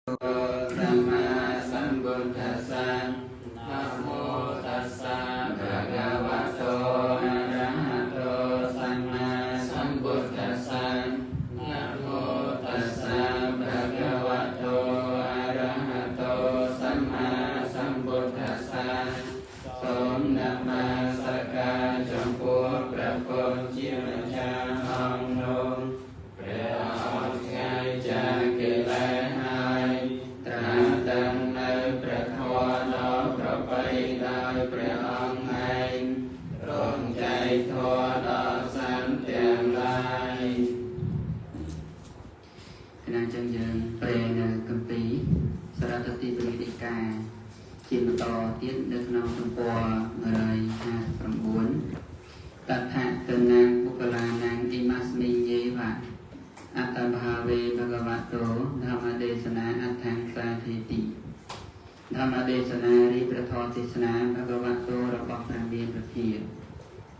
สัมมาสัมพุทธัสสะนะโมตัสสะภะคะวะโตอะระหะโตสัมมาสัมพุทธัสสะนะโมตัสสะภะคะวะโตอะระหะโตสัมมาสัมพุทธัสสะសូមនមស្ការចំពោះព្រះពុទ្ធជាម្ចាស់អង្គនោះព្រះអង្គឆ្ងាយចាកកិលេសហើយត្រាស់ដឹងនៅព្រះធម៌ដ៏ប្រពៃដោយព្រះអង្គឯងរំចែកធម៌ដល់សត្វទាំងឡាយគណៈចឹងយើងពេលនៅកម្ពីសារតទីបរិយាកាជាបន្តទៀតនៅក្នុងទំព័រ159តថាគណាងបុគ្គលានាងអ៊ីម៉ាស្មីយេវៈអត្តភាវេភគវតោធម្មទេសនាអដ្ឋង្សាធិតិធម្មទេសនារីប្រធមទេសនាភគវតោរបស់ព្រះមានព្រះភិក្ខុ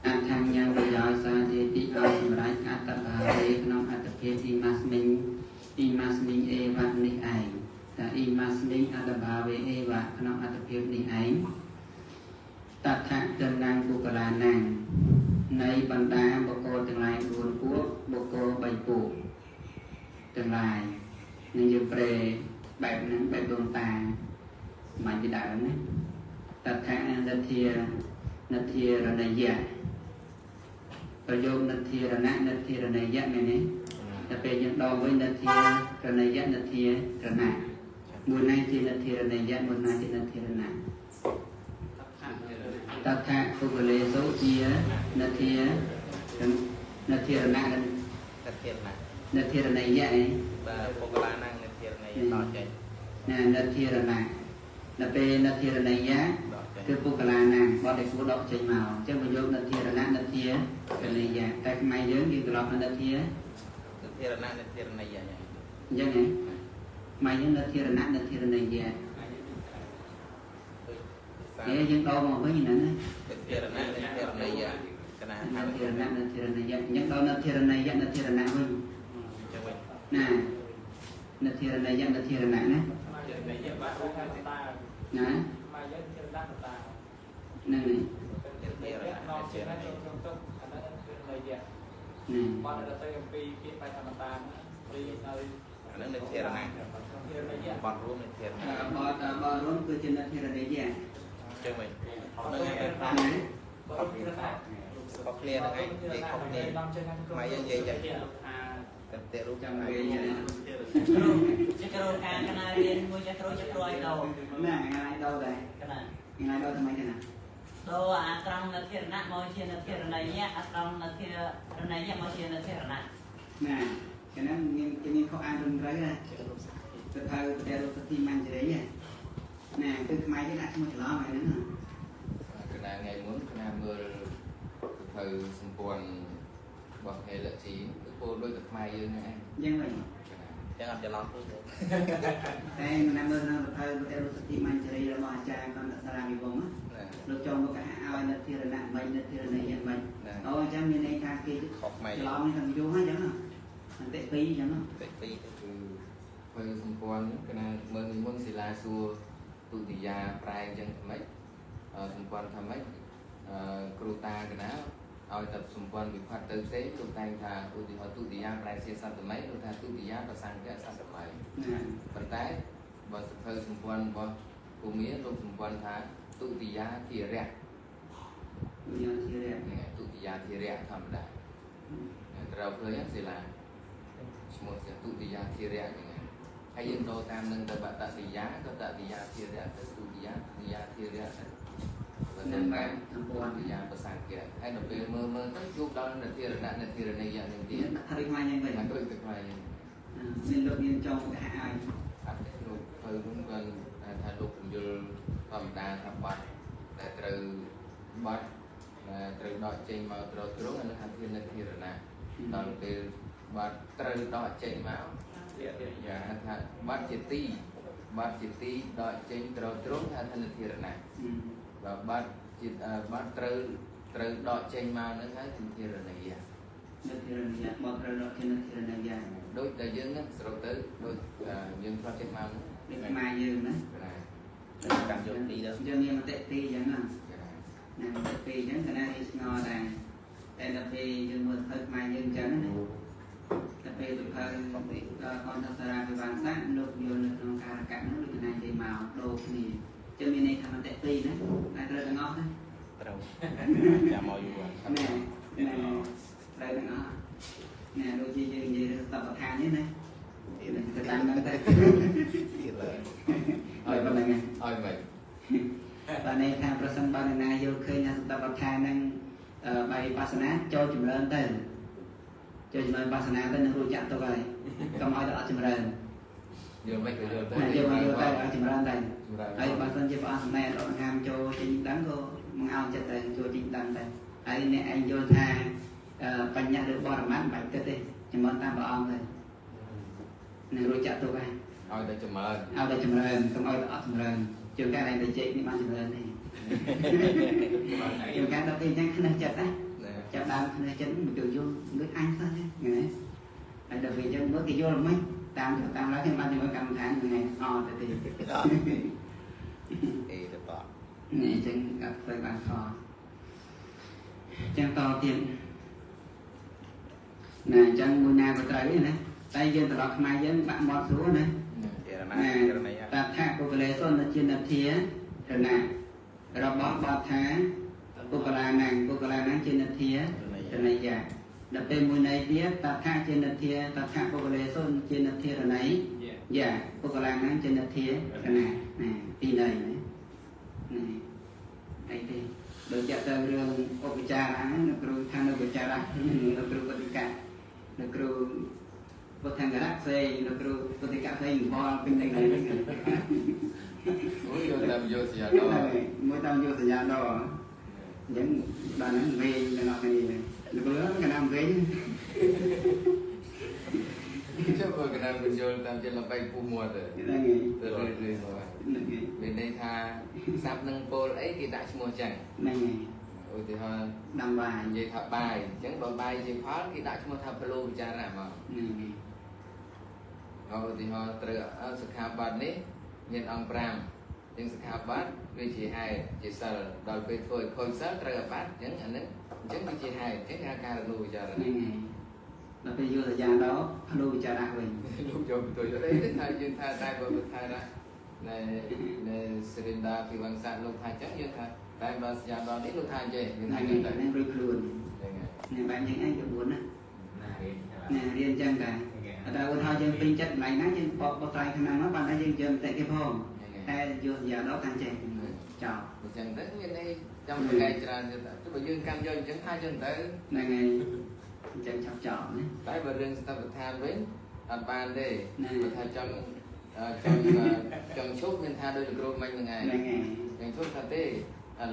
អដ្ឋញ្ញងប្រយោជន៍សាធិតិឲ្យសម្រេចអត្តភាវេក្នុងអត្តភាពអ៊ីម៉ាស្មីងអេវៈនេះឯងតែអ៊ីម៉ាស្មីងអត្តភាវេអេវៈក្នុងអត្តភាពនេះឯងតថាគណាងបុគ្គលានាងនៃបណ្ដាបុគ្គលទាំងឡាយ4ពួកបុគ្គល3ពួកទាំងឡាយនឹងយើងប្រែបែបហ្នឹងបែបដួងតាមិនពីដើមណាតថានធារណយៈប្រយោគនធារណៈនធារណយៈមែនទេតែពេលយើងដកវិញនធារណយៈនធារណៈមួយណាជានធារណយៈមួយណាជានធារណៈតថាពុគលេសូជានធារណៈនធារណយៈឯងបាទពុគលានាងនធារណយៈដល់ចេញណានធារណៈដល់ពេលនធារណយៈគឺពុគលានាងបត់ឲ្យគួរដកចេញមកអញ្ចឹងមកយកនធារណៈនធារណយៈតែខ្មែរយើងគេត្រឡប់មកនធារណៈនធារណយៈអញ្ចឹងហ៎មកយើងនធារណៈនធារណយៈគេយើងដកមកវិញហ្នឹងណានធារណៈនធារណយៈកណានធារណៈនធារណយៈយើងដល់នធារណយៈនធារណៈវិញអញ្ចឹងវិញណានធារណយៈនធារណៈណាណាមកយើងធារណៈតាហ្នឹងហើយធារណៈដល់ជាណាចូលទៅអានោះធារណយៈបាត់ដល់ទៅអំពីពាក្យបៃធម្មតារីនៅអានឹងធារណៈបត់រួមធារណៈបត់រួមគឺជានធារណយៈចឹងវិញហ្នឹងហើយបត់ធារណៈខុសគ្នាហ្នឹងឯងនិយាយខុសគ្នាមកយើងនិយាយចឹងតែតែរូបចាំវិញជាគ្រូការកណារៀនមួយជាគ្រូឲ្យដល់ណាថ្ងៃដល់ដែរកណាថ្ងៃដល់ថ្មីទេណាដូរអាត្រង់នធារណៈមកជានធារណយៈអាត្រង់នធារណយៈមកជានធារណៈណាចឹងមានខុសអានត្រឹមត្រូវណាទៅហៅតែរូបសតិមញ្ញរីណាគឺខ្មែរគេដាក់ឈ្មោះច្រឡំហើយហ្នឹងកណាថ្ងៃមុនកណាមើលទៅសម្ព័ន្ធរបស់ហេលជីគឺពោលដូចតែខ្មែរយើងហ្នឹងឯងយ៉ាងម៉េចចឹងអត់ច្រឡំទេតែកណាមើលនៅទៅតែរូបសតិមញ្ញរីរបស់អាចារ្យកណ្ដសារាវិវង្សលោកចង់មកឲ្យនធារណៈមិននធារណយៈមិនអូអញ្ចឹងមានន័យថាគេខុសខ្មែរច្រឡំនេះទាំងយូរហើយចឹងណាអន្តិពីរចឹងណាអន្តិពីរគឺធ្វើសម្ព័ន្ធកណាមើលមុនសិលាសួរទុតិយាប្រែអញ្ចឹងថ្មីសម្ព័ន្ធថាម៉េចគ្រូតាកណាឲ្យតែសម្ព័ន្ធវិផាត់ទៅផ្សេងលោកតែងថាឧទាហរណ៍ទុតិយាប្រែជាសត្វថ្មីលោកថាទុតិយាប្រសង្កៈសត្វថ្មីប៉ុន្តែបើសភៅសម្ព័ន្ធរបស់ភូមិលោកសម្ព័ន្ធថាទុតិយាធិរៈទុតិយាធិរៈធម្មតាត្រូវឃើញសិលាឈ្មោះជាទុតិយាធិរៈហ្នឹងហើយយើងដូរតាមនឹងទៅបតតិយាក៏តតិយាធិរៈទៅទុតិយាធិរៈទៅនឹងតាមសម្ព័ន្ធយាប្រសង្កៈហើយដល់ពេលមើលទៅជួបដល់នធារណៈនធារណយៈនឹងទៀតថាដូចខ្មែរយ៉ាងវិញដូចតែខ្មែរយ៉ាងមានលោកមានចង់កហាឲ្យអត់ទេលោកទៅនោះគាត់ថាលោកពន្យល់ធម្មតាថាបាត់តែត្រូវបាត់ត្រូវដកចេញមកត្រង់អានោះថាធានធារណៈដល់ពេលបាត់ត្រូវដកចេញមកយ៉ាងថាបាត់ជាទីដកចេញត្រង់ថាធានធារណៈបើបាត់ជាបាត់ត្រូវដកចេញមកនឹងហើយធារណយៈ នៅទីរញ៉ាបត្រូវរកទីនៅទីរញ៉ាដូចតែយើងស្រុកទៅដូចយើងផ្លាត់ចេះមកនេះខ្មែរយើងណាតាមយកទីទៅយើងមានមតិពីរអញ្ចឹងណាមតិពីរអញ្ចឹងគណៈនេះស្ងដែរតែដល់ពេលយើងមើលឃើញខ្មែរយើងអញ្ចឹងណាតែពេលទៅឃើញដល់កនសារាពិបានសាលោកយល់នៅក្នុងការកៈនោះដូចគណៈនិយាយមកដូរគ្នាចឹងមានន័យថាមតិពីរណាតែត្រូវទាំងអស់ណាត្រូវចាំមកយូរណែត្រូវទាំងអស់ណែដូចជាយើងនិយាយតបឋាននេះណាទៅតាមហ្នឹងទៅទៀតឡើយឲ្យប៉ុណ្្នឹងឲ្យមិនបាទនេះថាប្រសិនបើណាយល់ឃើញថាសតបឋានហ្នឹងបាយបាសនាចូលចម្រើនទៅចូលចម្រើនបាសនាទៅនឹងរួចចាក់ទុកហើយកុំឲ្យដល់អត់ចម្រើនយល់មិនក៏យល់ទៅយល់ទៅឲ្យចម្រើនទៅហើយបើសិនជាព្រះអង្គសម្ដែងរកងាមចូលចេញដឹងក៏មកឲ្យចិត្តទៅចូលចេញដឹងទៅហើយអ្នកឯងយល់ថាបញ្ញាឬបរមត្ថមិនបាច់គិតទេចម្រើនតាមព្រះអង្គទៅនឹងរួចចាក់ទុកហើយឲ្យតែចម្រើនឲ្យតែចម្រើនកុំឲ្យអត់ចម្រើនជួនកាលឯងតែជែកនេះបានចម្រើនទេជួនកាលដល់ពេលអញ្ចឹងខ្នេះចិត្តណាចាប់ដើមខ្នេះចិត្តមកជួយយល់ដូចអញខ្លះហ្នឹងណាហើយដល់ពេលអញ្ចឹងមើលគេយល់មិនតាមឡើងខ្ញុំបានជាមួយកម្មដ្ឋានថ្ងៃអត់ទៅទេអេទៅតនេះអញ្ចឹងអត់ទៅបានខអញ្ចឹងតទៀតណាអញ្ចឹងមួយណាក៏ត្រូវណាតែយើងត្រឡប់ខ្មែរយើងបាក់មាត់ស្រួលណាតថាពុកលេសុនជានធារណៈរបស់បទថាពុកលាណាំងជានធារណីយាដល់ពេលមួយនៃទៀតតថាជានធាតថាពុកលេសុនជានធារណីយាពុកលាណាំងជានធារណៈណាពីណីណាអីទេដូចចាក់ទៅរឿងឧបចារហ្នឹងលោកគ្រូថានៅឧបចារលោកគ្រូបតិកាលោកគ្រូពុទ្ធង្គរៈផ្សេងលោកគ្រូពុទ្ធិកៈផ្សេងមកពេញទាំងនេះមួយយកតាមយកសញ្ញាដមួយតាមយកសញ្ញាដអញ្ចឹងដល់ហ្នឹងវែងដល់អស់គ្នាលោកគ្រូកណ្ដាលវែងចុះកណ្ដាលបញ្យល់តាមចិត្តល្បីពុះមាត់ទៅហ្នឹងទៅរឿយៗមកមានន័យថាស័ព្ទនឹងពោលអីគេដាក់ឈ្មោះចឹងហ្នឹងឧទាហរណ៍ដាំបាយនិយាយថាបាយអញ្ចឹងបើបាយជាផលគេដាក់ឈ្មោះថាពលូវិចារណៈមកឧទាហរណ៍ត្រូវសិក្ខាបទនេះមានអង្គ5ជាងសិក្ខាបទវាជាហេតុជាសិលដល់ពេលធ្វើឲ្យខូចសិលត្រូវអាបត្តិអញ្ចឹងអានេះអញ្ចឹងវាជាហេតុអញ្ចឹងគេការរលូវិចារណៈដល់ពេលយកសញ្ញាដល់រលូវិចារណៈវិញលោកយកទៅយល់អីថាយើងថាតែបើថានៅសេរិនដាពីវង្សាលោកថាអញ្ចឹងយើងថាតែបើសញ្ញាដល់នេះលោកថាអញ្ចឹងយើងថាយើងតែនឹងរួចខ្លួនហ្នឹងបែបយ៉ាងឯង9ណារៀនអញ្ចឹងដែរតែឧទាហរណ៍យើងពេញចិត្តកន្លែងណាយើងបកត្រៃខាងណាមកបានតែយើងយកតែគេផងតែយកសញ្ញាដល់កាន់ចេះចោលអញ្ចឹងទៅមានន័យចាំប្រកែកច្រើនទៅបើយើងកាន់យកអញ្ចឹងថាយើងទៅហ្នឹងហើយអញ្ចឹងចាប់ចោលណាតែបើរឿងស្ថាបឋានវិញអត់បានទេបើថាចង់ឈប់មានថាដោយលោកគ្រូមិញហ្នឹងឯងយ៉ាងឈប់ថាទេឥ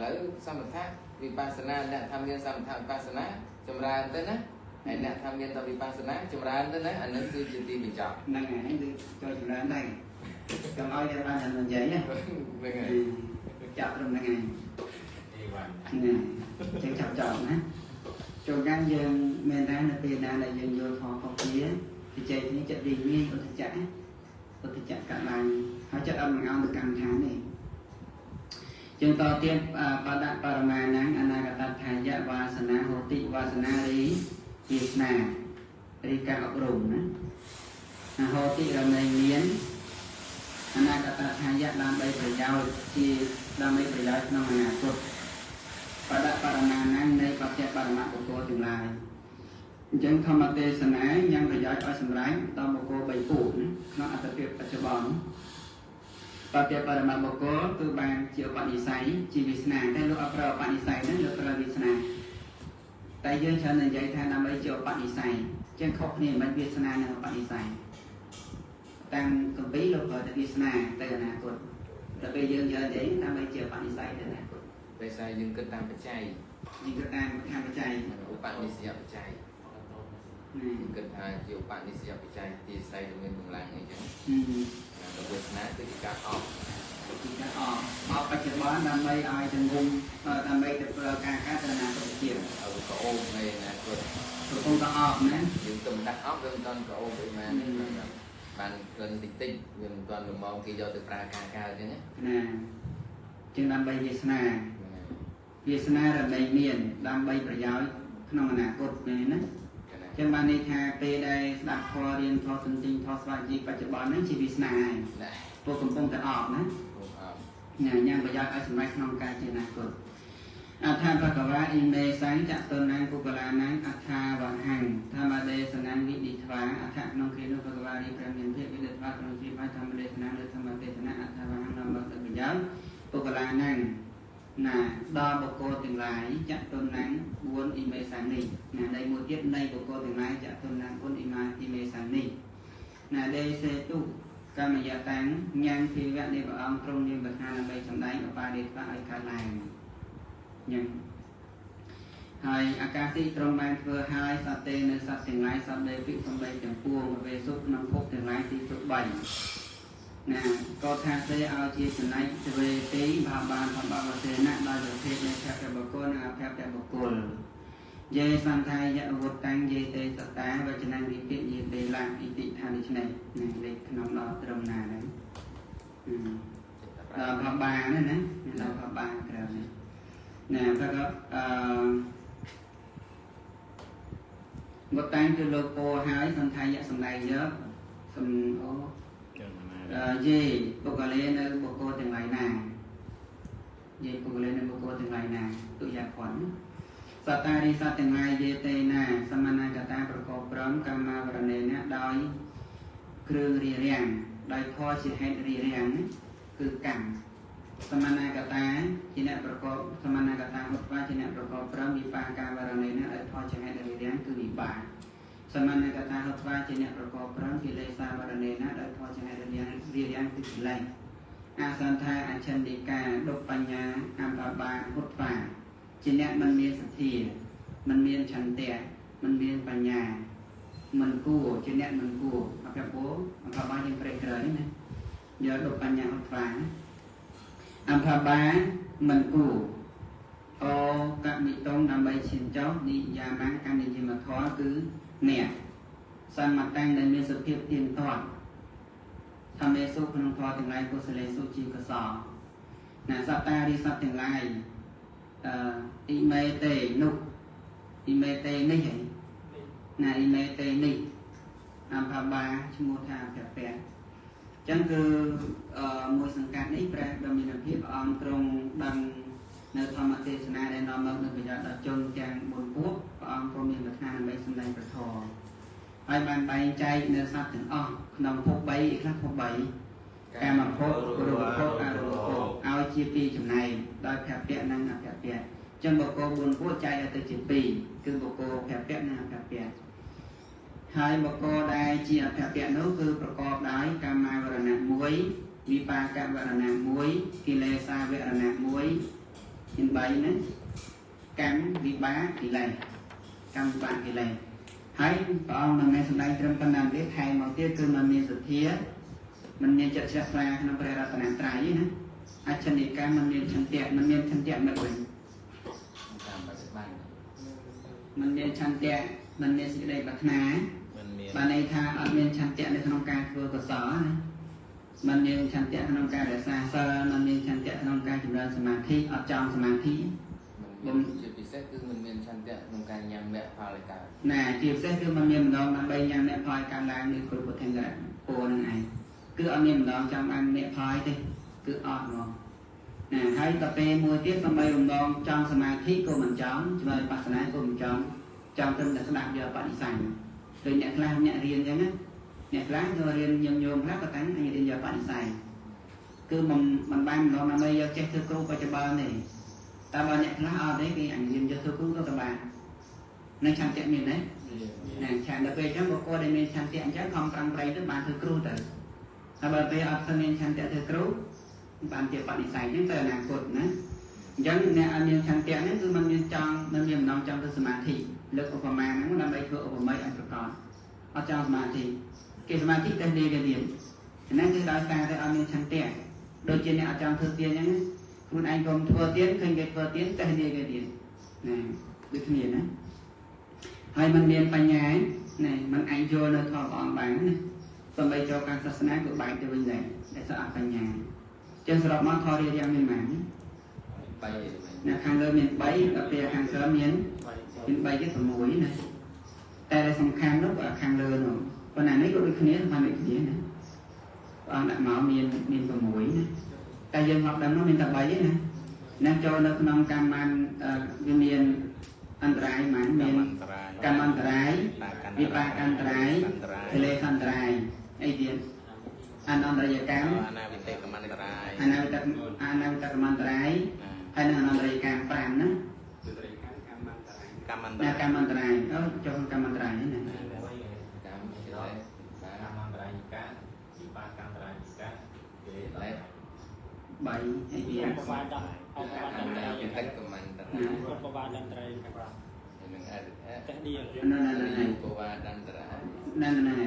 ឡូវសមថៈវិបស្សនាអ្នកថាមានសមថៈវិបស្សនាចម្រើនទៅណាហើយអ្នកថាមានតវិបស្សនាចម្រើនទៅណាអានឹងគឺជាទីបញ្ចប់ហ្នឹងហើយគឺចូលចម្រើនដែរកុំឲ្យតែបានតែនិយាយណាហ្នឹងហើយចាប់ត្រឹមហ្នឹងហើយណាចឹងចាប់ចោលណាចូលកាំងយើងមានតែនៅពេលណាដែលយើងយល់ផងផងគ្នាវិជ័យនេះចិត្តរីងាយឧទ្ធចៈកាត់ឡើងហើយចិត្តអត់មកទៅកម្មដ្ឋានទេจึงต่อเตียนปดะปรมานังอนาคตทายะวาสนาโหติวาสนารีวิสนารีการอบรมนะโหติเราในเมียนอนาคตทายะดามใบประยาวที่ดามใบประยาวน้องอนาคตปดะปรมานังในปัจเจปรมาปุโกจุลายจึงธรรมเทศนายังประยาวอ้อยสำรังตามปุโกใบปูนะน้องอัตเปียปัจจุบันปัจเจปรมาบุคคลคือบางเจียวปณิสัยจีวิสนาแต่ลูกอัปราปณิสัยนั้นลูกอัปราวิสนาแต่ยื่นเชิญในใจแทนนำไปเจียวปณิสัยจึงครบเนี่ยมันวิสนาในปณิสัยตั้งกัมปีลูกเปิดวิสนาแต่อนาคตแต่ไปยื่นเชิญใจนำไปเจียวปณิสัยแต่อนาคตไปใส่ยื่นขึ้นตามปัจจัยยื่นขึ้นตามทางปัจจัยอุปนิสัยปัจจัยยื่นขึ้นทางเจียวปณิสัยปัจจัยที่ใส่ตรงนี้ตรงล่างนี่จังเราเวทนาคือการออกปัจจุบันทำไปอายถึงมุมทำไปแต่การการพัฒนาตัวเกี่ยวเอาก็โอ้ไม่นะคน tôi không có ọp nữa dùng tùm đặt óc với con có ôm với mà bạn gần tịch tịch dùng toàn được mong khi do từ pra ca chứ nhé nè chừng đam bay Việt Nam là đầy miền đam bayประโยชน์ក្នុងអនាគតនេះណាចឹងបានន័យថាពេលដែលស្ដាប់ធម៌រៀនធម៌ទន្ទិញធម៌ស្វាជីបច្ចុប្បន្នហ្នឹងជាវាសនាហើយពួកកំពុងតែអប់ណាញ៉ាំប្រយោជន៍ឲ្យសម្រេចក្នុងការជាអនាគតអថាបកវៈអ៊ីមេសង្ចតនាងពុកលានាងអថាវហੰធម្មទេសនាងវិនិធ្វាអថាក្នុងគ្រានោះបកវៈរីព្រះមានភាពវិនិធ្វាក្នុងជីវធម្មទេសនាឬធម្មទេសនាអថាវហੰនាំមកទៅប្រយោជន៍ពុកលានាងណាដល់បុគ្គលទាំងឡាយចតុណាំង4អ៊ីមេសានីណាដៃមួយទៀតនៃបុគ្គលទាំងឡាយចតុណាំង4អ៊ីមេសានីណាដេសេតុកម្មយតាំងញ៉ាំភាវៈនៃព្រះអង្គទ្រង់មានប្រាថ្នាដើម្បីសម្ដែងឧបាទេវៈឲ្យកើតឡើងញ៉ាំហើយអាកាសីទ្រង់បានធ្វើឲ្យសត្វទេនៅសត្វទាំងឡាយសត្វដែលពិសំបីទាំងពួងវេសុខក្នុងភពទាំងឡាយទីសុខ3ណាក៏ថាទេឲ្យជាចំណែកទ្វេទីបាបានសម្បត្តិសេណៈដោយប្រភេទនៃភពបុគ្គលនិងអភពបុគ្គលយេសន្តាយៈវុតតាំងយេទេសតាវចនៈវិពិយេទេឡាអ៊ីតិថានេះនេះលេខក្នុងដល់ត្រឹមណាហ្នឹងដល់បាបាហ្នឹងណាដល់បាបាក្រៅនេះណាតែក៏វុតតាំងគឺលោកពោហើយសន្តាយៈសំដែងយកសំអូយេបុគ្គលេនៅបុគ្គលទាំងឡាយណាយេបុគ្គលេនៅបុគ្គលទាំងឡាយណាទុយាខន់សត្តារិសត្វទាំងឡាយយេទេណាសមណកតាប្រកបព្រមកម្មាវរណេណាដោយគ្រឿងរារាំងដោយខជាហេតុរារាំងគឺកម្មសមណកតាជាអ្នកប្រកបសមណកតាឧបវាជាអ្នកប្រកបព្រមវិបាកវរណេណាដោយខជាហេតុរារាំងគឺវិបាកសមណកតាហត្វាជាអ្នកប្រកបព្រមកិលេសាវរណេណាដោយខជាហេតុរារាំងគឺកិលេសអាសន្តាអចិន្តិកាដុបញ្ញាអបបាហត្វាជាអ្នកមិនមានសទ្ធាមិនមានឆន្ទៈមិនមានបញ្ញាមិនគួរជាអ្នកមិនគួរអភពោអភបាយើងប្រេកក្រោយនេះណាយកដុបបញ្ញាហត្វាអភបាមិនគួរអូកមិតងដើម្បីឈានចោលនិយាមាកម្មនិយមធម៌គឺអ្នកសមតាំងដែលមានសភាពទៀងទាត់ធម្មេសុក្នុងធម៌ទាំងឡាយកុសលេសុជាកុសលណាសត្តារិសត្វទាំងឡាយអ៊ីមេតេនុអ៊ីមេតេនេះឯងណាអ៊ីមេតេនេះអភបាឈ្មោះថាអភពៈអញ្ចឹងគឺមួយសង្កាត់នេះព្រះដ៏មានភាពព្រះអង្គទ្រង់ដឹងនៅធម្មទេសនាដែលនាំមកនូវប្រយោជន៍ដល់ជនទាំង4ពួកព្រះអង្គក៏មានប្រាថ្នាដើម្បីសម្ដែងព្រះធម៌ហើយបានបែងចែកនៅសត្វទាំងអស់ក្នុងភព3ខ្លះភព3កាមភពរូបភពអរូបភពឲ្យជា2ចំណែកដោយភពៈនិងអភពៈចឹងបុគ្គល4ពួកចែកឲ្យទៅជា2គឺបុគ្គលភពៈនិងអភពៈហើយបុគ្គលដែលជាអភពៈនោះគឺប្រកបដោយកាមាវរណៈ1វិបាកវរណៈ1កិលេសាវរណៈ1មាន3ណាកម្មវិបាកកិលេសកម្មវិបាកកិលេសហើយព្រះអង្គមិនមែនសម្ដែងត្រឹមប៉ុណ្ណឹងទេថែមមកទៀតគឺมันមានសទ្ធាมันមានចិត្តជ្រះថ្លាក្នុងព្រះរតនត្រ័យណាអច្ឆនិកាมันមានឆន្ទៈมันមានឆន្ទៈមិនវិញมันមានឆន្ទៈมันមានសេចក្តីប្រាថ្នាបានន័យថាអត់មានឆន្ទៈនៅក្នុងការធ្វើកុសលណាมันមានឆន្ទៈក្នុងការរក្សាសិលมันមានឆន្ទៈក្នុងការចម្រើនសមាធិអត់ចង់សមាធិបំជាពិសេសគឺมันមានឆន្ទៈក្នុងការញ៉ាំមគ្គផលកើតណាជាពិសេសគឺมันមានម្ដងដើម្បីញ៉ាំមគ្គផលកើតឡើងនៃគ្រប់ពុទ្ធិង្គរពរនឹងឯងគឺអត់មានម្ដងចង់បានមគ្គផលទេគឺអត់ហ្មងណាហើយដល់ពេលមួយទៀតសម្រាប់ម្ដងចង់សមាធិក៏មិនចង់ជំនឿបស្សនាក៏មិនចង់ត្រឹមតែស្ដាប់យកបដិស័យដូចអ្នកខ្លះអ្នករៀនអញ្ចឹងណាអ្នកខ្លះយករៀនញញោមខ្លះក៏តាំងឲ្យរៀនយកបដិស័យគឺមិនបានម្ដងដើម្បីយកចេះធ្វើគ្រូបច្ចុប្បន្នទេតែបើអ្នកខ្លះអត់ទេគេអញរៀនយកធ្វើគ្រូក៏បាននៅឆន្ទៈមានទេណាឆន្ទៈដល់ពេលអញ្ចឹងបុគ្គលដែលមានឆន្ទៈអញ្ចឹងខំប្រឹងប្រែងទៅបានធ្វើគ្រូទៅហើយបើពេលអត់មានឆន្ទៈធ្វើគ្រូបានជាបដិស័យហ្នឹងទៅអនាគតណាអញ្ចឹងអ្នកអត់មានឆន្ទៈហ្នឹងគឺมันមានម្ដងចង់ទៅសមាធិលើកឧបមាហ្នឹងដើម្បីធ្វើឧបមាឲ្យប្រកបអត់ចង់សមាធិគេសមាធិតែលេគេទៀតហ្នឹងគឺដោយសារតែអត់មានឆន្ទៈដូចជាអ្នកអត់ចង់ធ្វើទៀនអញ្ចឹងខ្លួនឯងកុំធ្វើទៀនឃើញគេធ្វើទៀនតែលេគេទៀតណាដូចគ្នាណា ហើយมันមានបញ្ញាណែมันអាចយល់នៅធម៌ព្រះអង្គបានណាសូម្បីចូលការសាសនាក៏បែកទៅវិញដែរដែលស្អប់បញ្ញាចឹងសរុបមកធម៌រារាំងមានប៉ុន្មាននៅខាងលើមាន3ដល់ពេលខាងក្រោមមាន3ទៀត6ណាតែដែលសំខាន់នោះខាងលើនោះប៉ុន្តែនេះក៏ដូចគ្នាស្មើដូចគ្នាណាព្រះអង្គដាក់មកមាន6ណាតែយើងមកដឹងនោះមានតែ3ទេណាណាចូលនៅក្នុងកម្មបានវាមានអន្តរាយមិនមានកម្មអន្តរាយវិបាកអន្តរាយកិលេសអន្តរាយអីទៀតអនន្តរយកម្មអនាវិតកម្មអន្តរាយអនាវិតកម្មអន្តរាយហើយនឹងអនន្តរយកម្ម5ណាកម្មអន្តរាយអូចូលកម្មអន្តរាយណាកម្មអន្តរាយកាវិបាកអន្តរាយកាគេលេស3អីទៀតប្រវាដអបបាដអន្តរាយកម្មអន្តរាយប្រវាដអន្តរាយកម្មនឹងអរិយតេឌីណ៎ប្រវាដអន្តរាយណ៎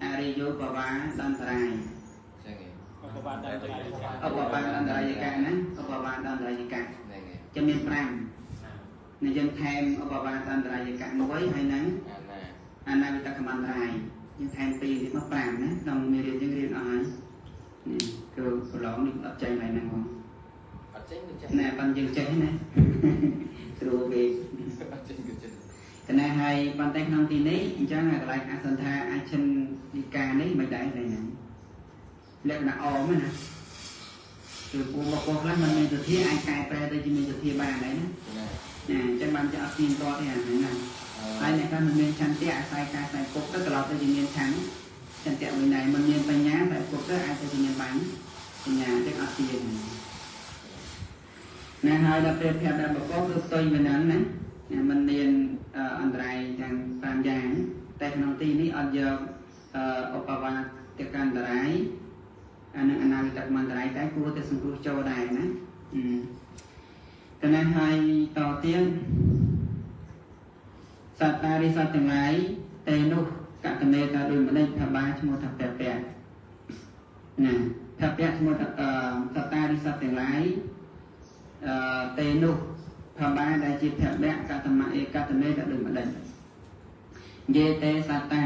អរិយោប្រវាដអន្តរាយចឹងឯងប្រវាដអន្តរាយអបបាដអន្តរាយកាណាអបបាដអន្តរាយកាจะមាន5នៅយើងថែមអបបាដអន្តរាយកា1ហើយនឹងអនាវិតកម្មអន្តរាយយើងថែម2ទៀតមក5ណាក្នុងមេរៀនយើងរៀនអស់ហើយគឺប្រឡងនេះអត់ចេញហើយហ្នឹងបងអត់ចេញទៅចេះណែបានយើងចេះណាស្រួលពេកអត់ចេញគឺចេះកណាហើយប៉ុន្តែក្នុងទីនេះអញ្ចឹងកន្លែងអសន្តាអាចឈិននីកានេះមិនដែរទេណាលក្ខណៈអមណាគឺពូមកពោះខ្លះมันមានទធាអាចកែប្រែទៅជាមានទធាបានដែរណាអញ្ចឹងបានជាអត់ទៀងទាត់ទេអាហ្នឹងណាហើយអ្នកខ្លះมันមានឆន្ទៈអាស្រ័យការស្វែងពុកទៅត្រឡប់ទៅជាមានឆន្ទៈវិន័យมันមានបញ្ញាតែពុកទៅអាចទៅជាមានបញ្ញាចឹងអត់ទៀងណាហើយដល់ពេលប្រាប់ដល់បកគឺផ្ទុយទៅនឹងណាมันមានអន្តរាយទាំង5យ៉ាងតែក្នុងទីនេះអត់យកឧបវាទកអន្តរាយអានឹងអនាវិតកម្មអន្តរាយតែគួរតែសង្គ្រោះចូលដែរណាកណាហើយតទៀតសត្វតារិសត្វទាំងឡាយតែនោះកតមេតាដោយម្ដេចថាបាឈ្មោះថាពពៈណាថាពៈឈ្មោះថាសត្វតារិសត្វទាំងឡាយតែនោះថាបាដែលជាភវៈកតមៈឯកតមេតាដោយម្ដេចយេតេសត្តា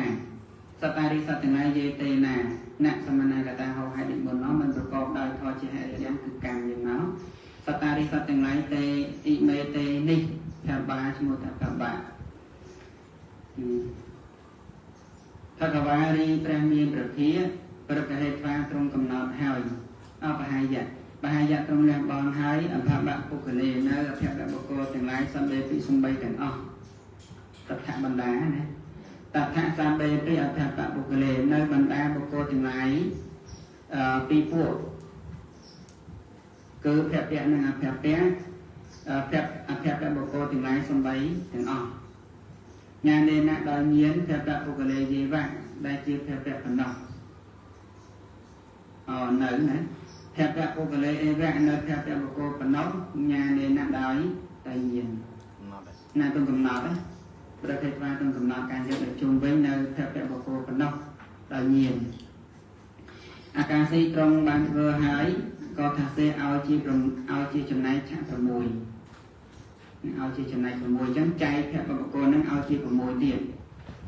សត្វតារិសត្វទាំងឡាយយេតេណាអ្នកសមណកតាហោហេតុមុននោះมันប្រកបដោយធម៌ជាហេតុយ៉ាងគឺកម្មយ៉ាងមកសត្វតារិសត្វទាំងឡាយទេអ៊ីមេទេនេះថាបាឈ្មោះថាភវៈភគវារីព្រះមានប្រធាប្រកហេតុថាត្រង់កំណត់ហើយអបហាយៈបហាយៈត្រង់លះបង់ហើយអភបៈពុគលេនៅអភបៈបុគ្គលទាំងឡាយសំបីពីសំបីទាំងអស់តថបណ្ដាណាតថសំបីពីអភបៈពុគលេនៅបណ្ដាបុគ្គលទាំងឡាយពីពួកគឺភពៈនិងអភពៈអភពៈបុគ្គលទាំងឡាយសំបីទាំងអស់ញាណេណាដោយមានភពៈពុគលេយេវៈដែលជាភពៈបណ្ដោះនៅណាភពៈពុគលេយេវៈនៅភពៈបុគ្គលបណ្ដោះញាណេណាដោយមានណាទំកំណត់ណាប្រតិបត្តិទំកំណត់ការយកទៅជុំវិញនៅភពៈបុគ្គលបណ្ដោះដោយមានអាកាសីត្រង់បានធ្វើហើយក៏ថាសេឲ្យជាចំណែកឆាក់6ឲ្យជាចំណែក6អញ្ចឹងចែកភពបុគ្គលនឹងឲ្យជា6ទៀត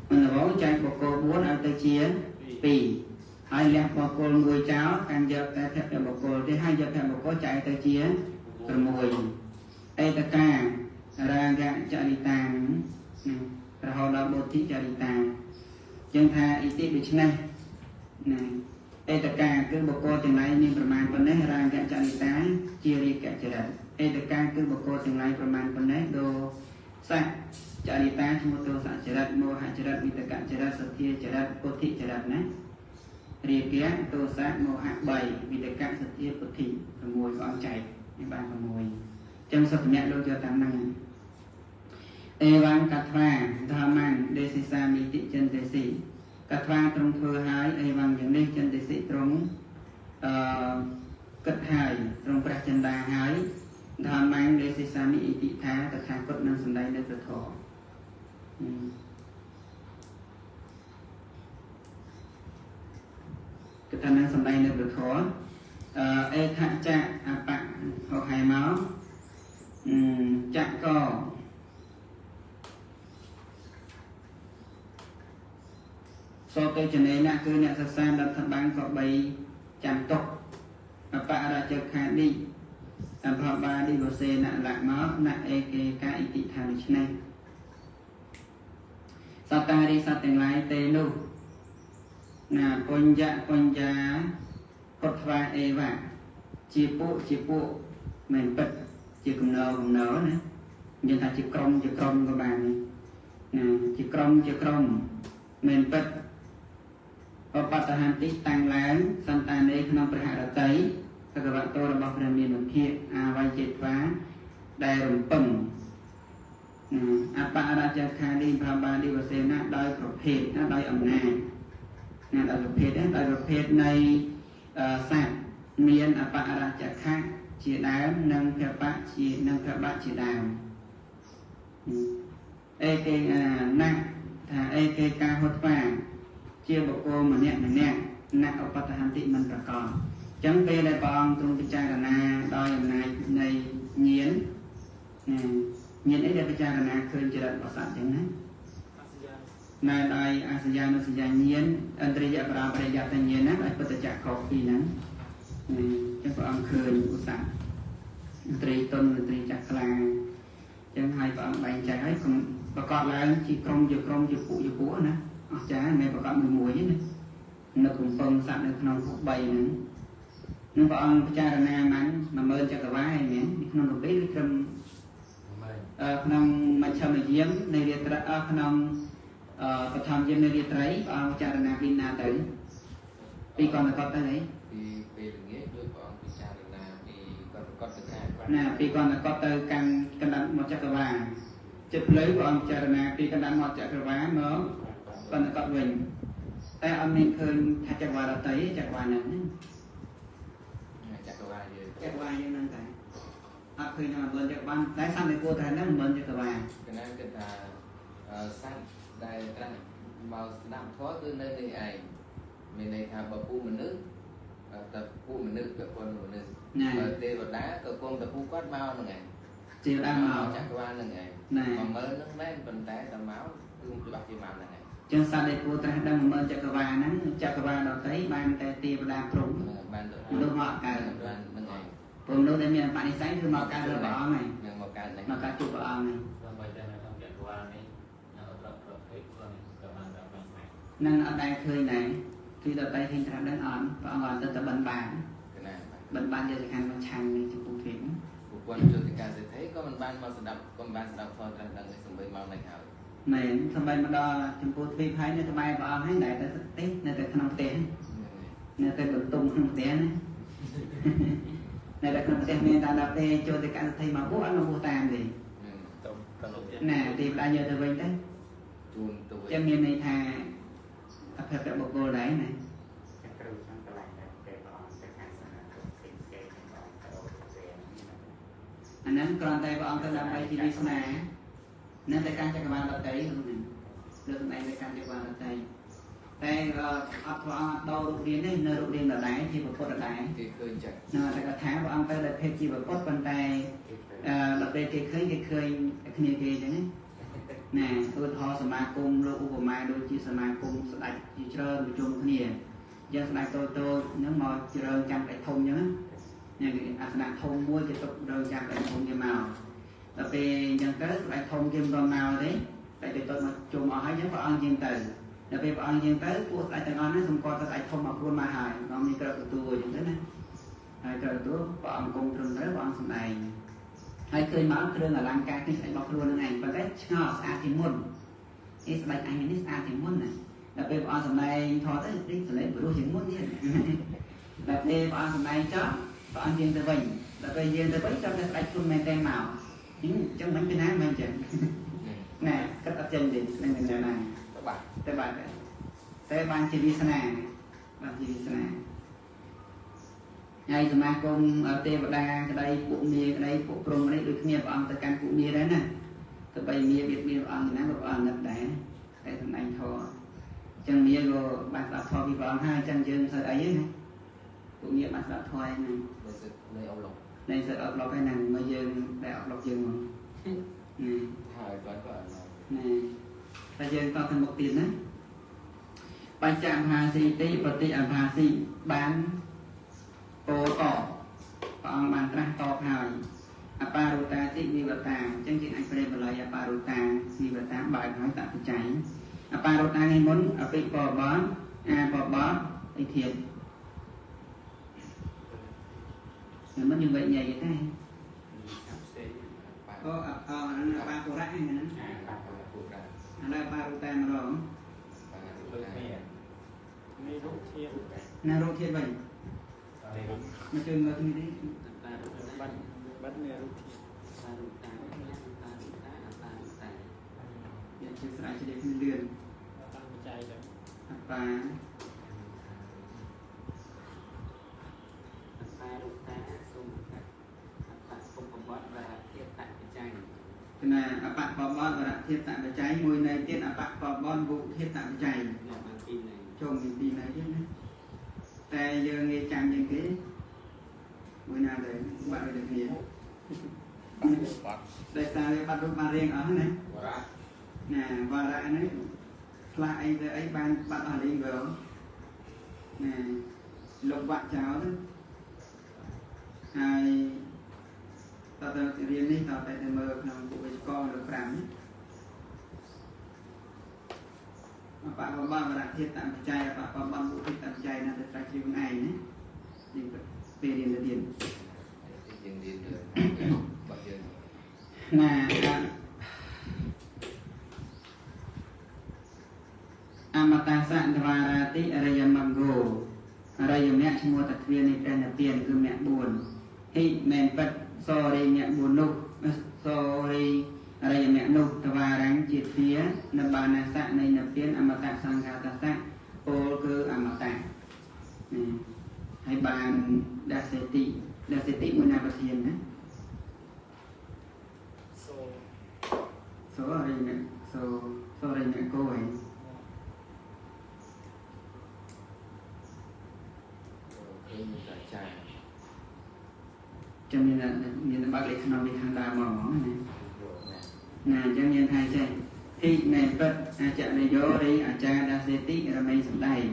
មិនរងចែកបុគ្គល4ឲ្យទៅជា2ហើយលះបុគ្គល1ចោលកាន់យកតែភពបុគ្គលទេហើយយកភពបុគ្គលចែកទៅជា6អេតការាងចរិតារហូតដល់បុទ្ធិចរិតាចឹងថាអ៊ីតិដូច្នេះណាអេតកាគឺបុគ្គលទាំងឡាយមានប្រមាណប៉ុណ្ណេះរាងចរិតាជារាគចរិតអេតកាគឺបុគ្គលទាំងឡាយប្រមាណប៉ុណ្ណេះដូសៈចរិតាឈ្មោះទោសចរិតមោហចរិតវិតកចរិតសទ្ធាចរិតពុទ្ធិចរិតណារាគៈទោសៈមោហៈ3វិតកសទ្ធាពុទ្ធិ6ក៏អត់ចែកនេះបាន6ចឹងសត្វអ្នកលោកយកតាមហ្នឹងអេវ៉ាំកត្វាធម្មੰដេសិសាមិតិចិនទេសិកត្វាត្រង់ធ្វើហើយអេវ៉ាំយ៉ាងនេះចិនទេសិត្រង់គិតហើយត្រង់ព្រះចិន្តាហើយធម្មੰដេសិសាមិអ៊ីតិថាតថាគតនឹងសម្ដែងនៅព្រះធម៌គឺថានឹងសម្ដែងនៅព្រះធម៌អេថចៈអបៈហោហែមកចៈក so tới cho nên là cứ nè sa đập thằng băng có bay chạm tốc bà ra chơi khai đi phò ba đi vào xe nè lạc nó nè cái tị thằng này sao ta đi sao tiền lái tê nu nè con dạ cột va và chia bộ mình bật chia cùng nở nữa nhưng ta chia cong các bạn nè chia cong mình bật và bắt đầu hành tích tăng lớn sang ta đây không phải hạ được tới các bạn tôi là bảo đảm miền Bắc kia vai chết phá đại rồng bầm apa ra cho khai đi và ba đi vào xem nó đôiประเภทnó đôi ẩm này nè đôiประเภทnày sạch miền apa ra cho khai chia đám nâng theo bác chia đàm cái nặng thà cái ca hốt vàng chia bộ cô mà nè nặng ở bắt hành tị mình còn chẳng về đại bong trong cái cha là đôi này nhiễn nhiễn ấy để cha là khơi chưa đặt bảo sản chẳng đấy này đôi ASEAN nhiễn anh tây dạ bảo tây dạ tây nhiễn á lại bắt chặt cọc gì nắng chẳng phải ông khơi của sản tây tôn tây chặt là chẳng hay bảo ông bày trái còn bà con là chỉ công việc phụ nữa trái này bà con mùi này nó cũng phân sản được non phúc bày nữa nhưng mà ông cha là mắn mà mơn cho cả vái nhé non được biết trong non mà cho mình diếm này đi tra non cái thằng diếm này đi thấy ông cha là pin na tới vì còn là con tới đấy nè vì còn là con tới căn đắn một chắc cả vàng chụp lấy của ông cha là vì căn đắn một chắc cả vàng nó còn là con mìnhแต่อันนี้คือถ้าจักรวาลเราเตยจักรวาลนั้นจักรวาลยังนั่งแต่อันคือยังเบิร์นจักรวาลได้ซ้ำในตัวแต่นั้นเบิร์นจักรวาลcái này cái là sát đại trang màu đậm thoát từ nơi này ai mình này thà bậc phụ mình nước tập phụ mình nước tập con mình nước tê vật đá tập con tập phụ quát mau là ngày chiều đang màuจักรวาลlà ngày mà mơ nước mấy phần té tầm máu tương tự bạc chiều màu là ngày chân sa đây cô ta đang mơจักรวาลนั้นจักรวาลเราเตยบานแต่ตีบดาปรุงลูกเหาะกันผมรู้ได้มีปณิสัยคือเหาะกันหรือเปล่าไงเหาะกันจุกเปล่าไงนั่นอะไรเคยไหนที่เราไปที่ทางด้านอ่อนก็อ่อนตั้งแต่บันบานจะทางมันชันในจุดถึงบุคคลจุดการเสด็จthấy cóบันบานมาสดับก็บันสดับพอทางดังในสมัยมาในข่าวnàyทำไมมาดอจมูกทีไพ่เนี่ยทำไมบอกให้ไหนแต่เต้ในแต่ขนมเต้ในแต่บนตุ้มขนมเต้นะในแต่ขนมเต้เนี่ยตาดับเต้โจทย์การไทยมาพวกอันมาพูดตามดิnè thì đã giờ từ bên đấy cho nên này thà tập hợp được một cô đấy này anh nắm còn tay bọn tôi làm bài thì đi xem nào nên tay can cho các bạn đặt tay luôn này được này tay can cho các bạn đặt tay tay học đâu rụt điên đấy nơi rụt điên là đáy thì một cốt là đáy nó tay cả tháng bọn tôi đặt thêm chỉ một cốt bàn tay đặt tay thì khơi kia đấy nè tôi thòสมาคมโลกอุปมาโดยที่สมาคมสลายจีเจริญประชุมគ្នាยังสลายโตนึกมอเจริญจำไปทงยังอย่างอาสนะทงม้วนจะตกเดินจำไปทงยังมาแต่ไปยังก็สลายทงยังรอมาđấyไปไปตัวมาจุ่มเอาให้ยังพออังยังตื่นแต่ไปพออังยังตื่นพวกสลายแต่งอนนั้นสมควรสลายทงมาพูดมาหายน้องมีกระตุ้ตัวอย่างนั้นนะกระตุ้พออังคงตรงนั้นพออังสมัยhayเคยมาเครื่องอลังการที่ใส่บอกครัวนั่นเองประเภทชอบสะอาดที่มุ่นนี่สบายอันนี้สะอาดที่มุ่นน่ะแต่เป็นออนสมัยทอได้ดิ้งสมัยรู้ถึงมุ่นนี่แต่เป็นออนสมัยจ๊อบออนยืนตะวันแต่เป็นยืนตะวันจ๊อบจะใส่ชุดแมนแตงเมาจังมันเป็นน้ำมันจังnè cách tập chân đi nên mình này tới bạn chỉ đi sana ngày sớm mai con ở tây bắc đa cái đây cụ mía cái đây cụ prong cái đây được mía vào từ căn cụ mía đấy nè từ bây mía biết mía vào thì nó vào ngập đá đây thằng anh thò chân mía rồi bạn đã thò bị vào hai chân chân sợi ấy này cụ mía bạn đã thò này này sợi ốc lọc cái này mà dương để ốc lọc dương này bây giờ to thành một tiền đấy បញ្ចមហាស៊ីទីបតិអមហាស៊ីបានពោតព្រះអង្គបានត្រាស់តបហើយអបារុតាតិវិវតាអញ្ចឹងយើងអាចប្រៀបបល័យអបារុតាវិវតាបើកហើយតបច្ច័យអបារុតានេះមុនអភិបបនអាបបនអិធិnhưng mà như vậy nhảy vậy thế có là ba cô rác hay là ba cô ta mà rồi na rô thiên vậy mà chơi ngược như thế bắt nè rút thì chia sẻ cho đến lươn và là bạn có bon và thiết tại cái cháy mùi này tiết bạn có bon vụ thiết tại cái cháy chồng mình tin này chứ tại giờ nghe chẳng những cái mùi nào đấy bạn được nhiều tại sao lại bắt được ba riêng ở này nè và lại đấy lại ấy ban bạn ở đây vừa nè lục bạn cháu đó hai tao tao riêng đi tao tại mơ nằm cụ với con được làm bạn có bao và thiết tạm trai bạn có bao vụ thiết tạm trai là phải chịu ngày nhé nhưng về điện là điện là amata san dvarati arayamago arayamnya semua takbir ni dan tiền cứ mẹ buồn hi men vật sorry mẹ buồn nục sorry arayamnya nục tvarangจิต phía nabana sa này nạp tiền amata sanghata sa ô cứ amata hay bàn daseti muốn nào bát hiền đấy số arayamnya số arayamnya cô ấy cho nên là bác lấy khăn đi khăn đà mỏ này nè cho nên hai chơi thì này vật chợ này vô đi cha đa sẽ tí là mấy sắm đầy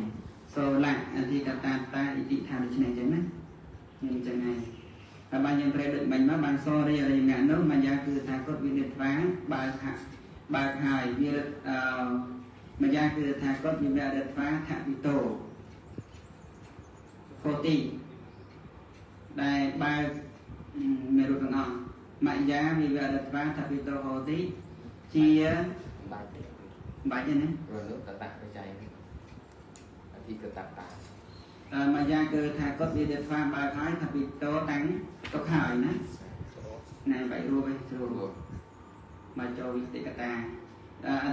số lại thì cả ta đi tham cái này chứ nhưng chân này và bao nhiêu phải được mình mà bằng so đây là ngạn nước mà ra cứ thà cốt vi liệt phá ba hài vi mà ra cứ thà cốt vi liệt phá thà vi tổ cô tị đây ba mẹ ruột con ngọn mạnh giá vì vậy đặt vang thập vi tô hồ tí chia bảy như này rồi nước ta tạt cái chay thì cứ tạt mà ra cơ thà cốt vi đặt vang ba cái thập vi tô đánh tô hỏi nữa này vậy rồi mà cho vi tị ta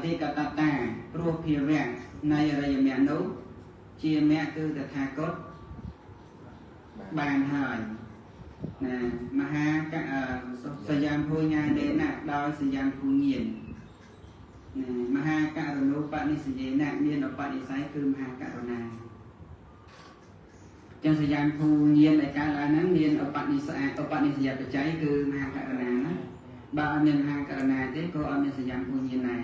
thì cả ta ruột phía vẹn này là giờ mẹ nấu chia mẹ cơ thà cốt bàn hỏi nè mà ha các thời gian phu nha để nạp đôi thời gian phu nghiền nè mà ha các rồi nấu bạn đi sử dụng nạp nghiền ở bạn đi sái cơm ha các rồi nè trong thời gian phu nghiền lại cả là nắng nghiền ở bạn đi sái ở bạn đi sử dụng cháy cơm ha các rồi nè ba anh em ha các rồi nè thế cô anh em thời gian phu nghiền này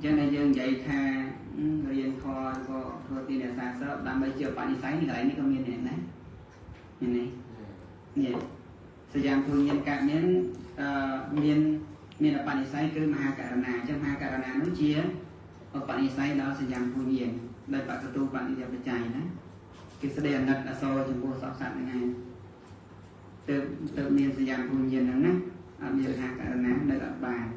cho nên dương dạy tha rồi yên kho có tiền để xa sợ làm mấy triệu bạn đi sái thì lại ní công nghiền này này này nè thời gian phu nhiên cả miếng miền ở bạn say cứ mà cả na trong ha cả na nó chia ở bạn say đó thời gian phu nhiên đây bạn tu bạn đi theo chạy đó cái sẽ đèn đặt ở sau trong bộ sắp sẵn này tự miền thời gian phu nhiên đó nè ở miền ha cả na đây ở bàn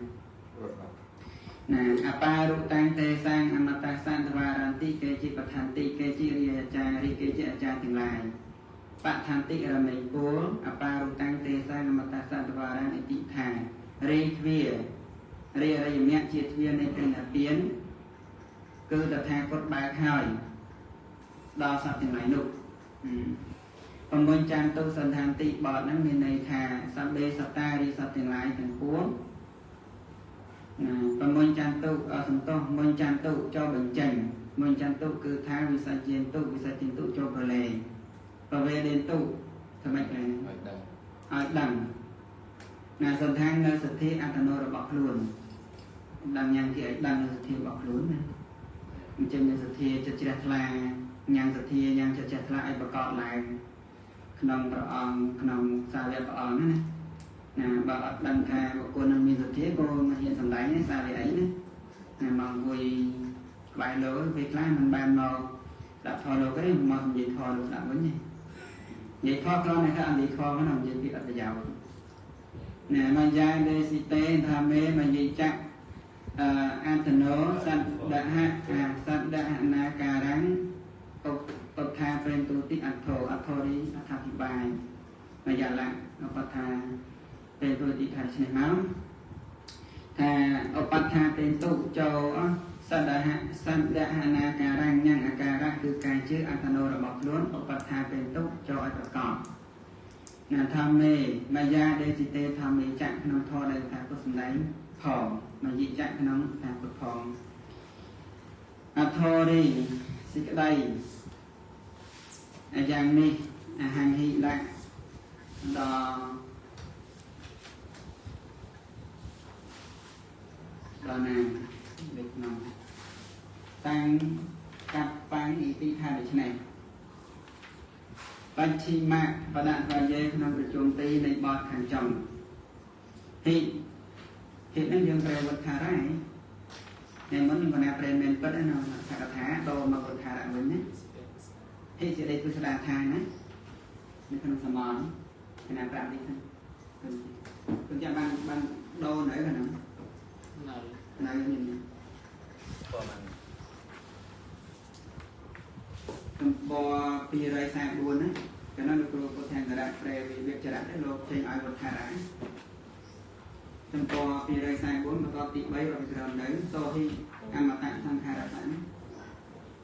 nè apa rutang te sang amata san tvaranti ke chi pathanti ke chi riya cha ri ke chi cha tiếng lại bạn thành tích là mấy cố apa rutang te sang mà ta san tvaran iti thà re thvia re ra mẹ chia thvia này tên là tiến cứ là thà cốt ba hỏi đo sắp tiếng lại nụ còn bên trang tu sân thành tị bọt nó bên này thà sắp bê sắp ta đi sắp tiếng lại thành cố còn bên trang tu ở sân to bên trang tu cho bệnh trần bên trang tu cứ thà vì sa chiến tu cho bờ lề và về đến tụ thầm mạch này ở đằng là dần thang nơi sự thi an toàn rồi bọc luôn đằng nhang thì đằng sự thi bọc luôn này จะมีสถีจะเจริญทลายยังสถียังจะเจริญทลายประกอบหลายขนมประอองขนมซาเลียประอองนั่นนะบางดังทาบุคคลมีสถีก็มาเห็นสำลัยนี่ซาเลียấyนะมองคุยใบโลไปคล้ายมันใบเราดับพอโลก็ได้มองยิงพอโลดับไว้เนี่ยยิงพอก็นะครับอันนี้พอก็นำยิงปิดอัตยาวเนี่ยมันยาเดสิเตทำเมมันยิงจักอันตโนสัตดะหะสัตดะนาการังตบทาเป็นตุติอัตโธอัตโธริอัตถพิบายมายาละอปทาเป็นตุติขันชนะมั้งถ้าอปทาเป็นตุโจสัตดะหะนาการังยังอาการะคือการชื่ออัตโนระบบล้วนอปทาเป็นตุโจอัตประกอบธรรมเมมายาเดสิเตธรรมเมจักขนมทอได้ทางกุศลใดผอมมายิจักขนมทางกุศลพองอัตโธริสิกได้อย่างนี้อาหารหิละดอนาเด็กน้องตั้งกับปังอีติธาดิฉนัยปัจฉิมะปะดะปะเยขนมประจุมตีในบอดขันจงหินั่นยังแปลวัฏฐาไรในมันยังคนแปลเป็นปัจจัยนองสักถาโตมาวัฏฐาระวันนี้ที่จะได้พุทธาทานนะในขนมสมองขนาดปราบนี้ท่านคุณจะบังโดไหนกันนะไหนนี่ประมาณบอปีไรแสบบัวนะก็นั่นคือตัวแทนกระดาษแปลวิเวกจระได้โลกเชิงไอวัฏฐาระจนพอปีไรแสบบัวมันก็ติดไว้เราไปกระดานโซที่อามาตะทำคาราสัน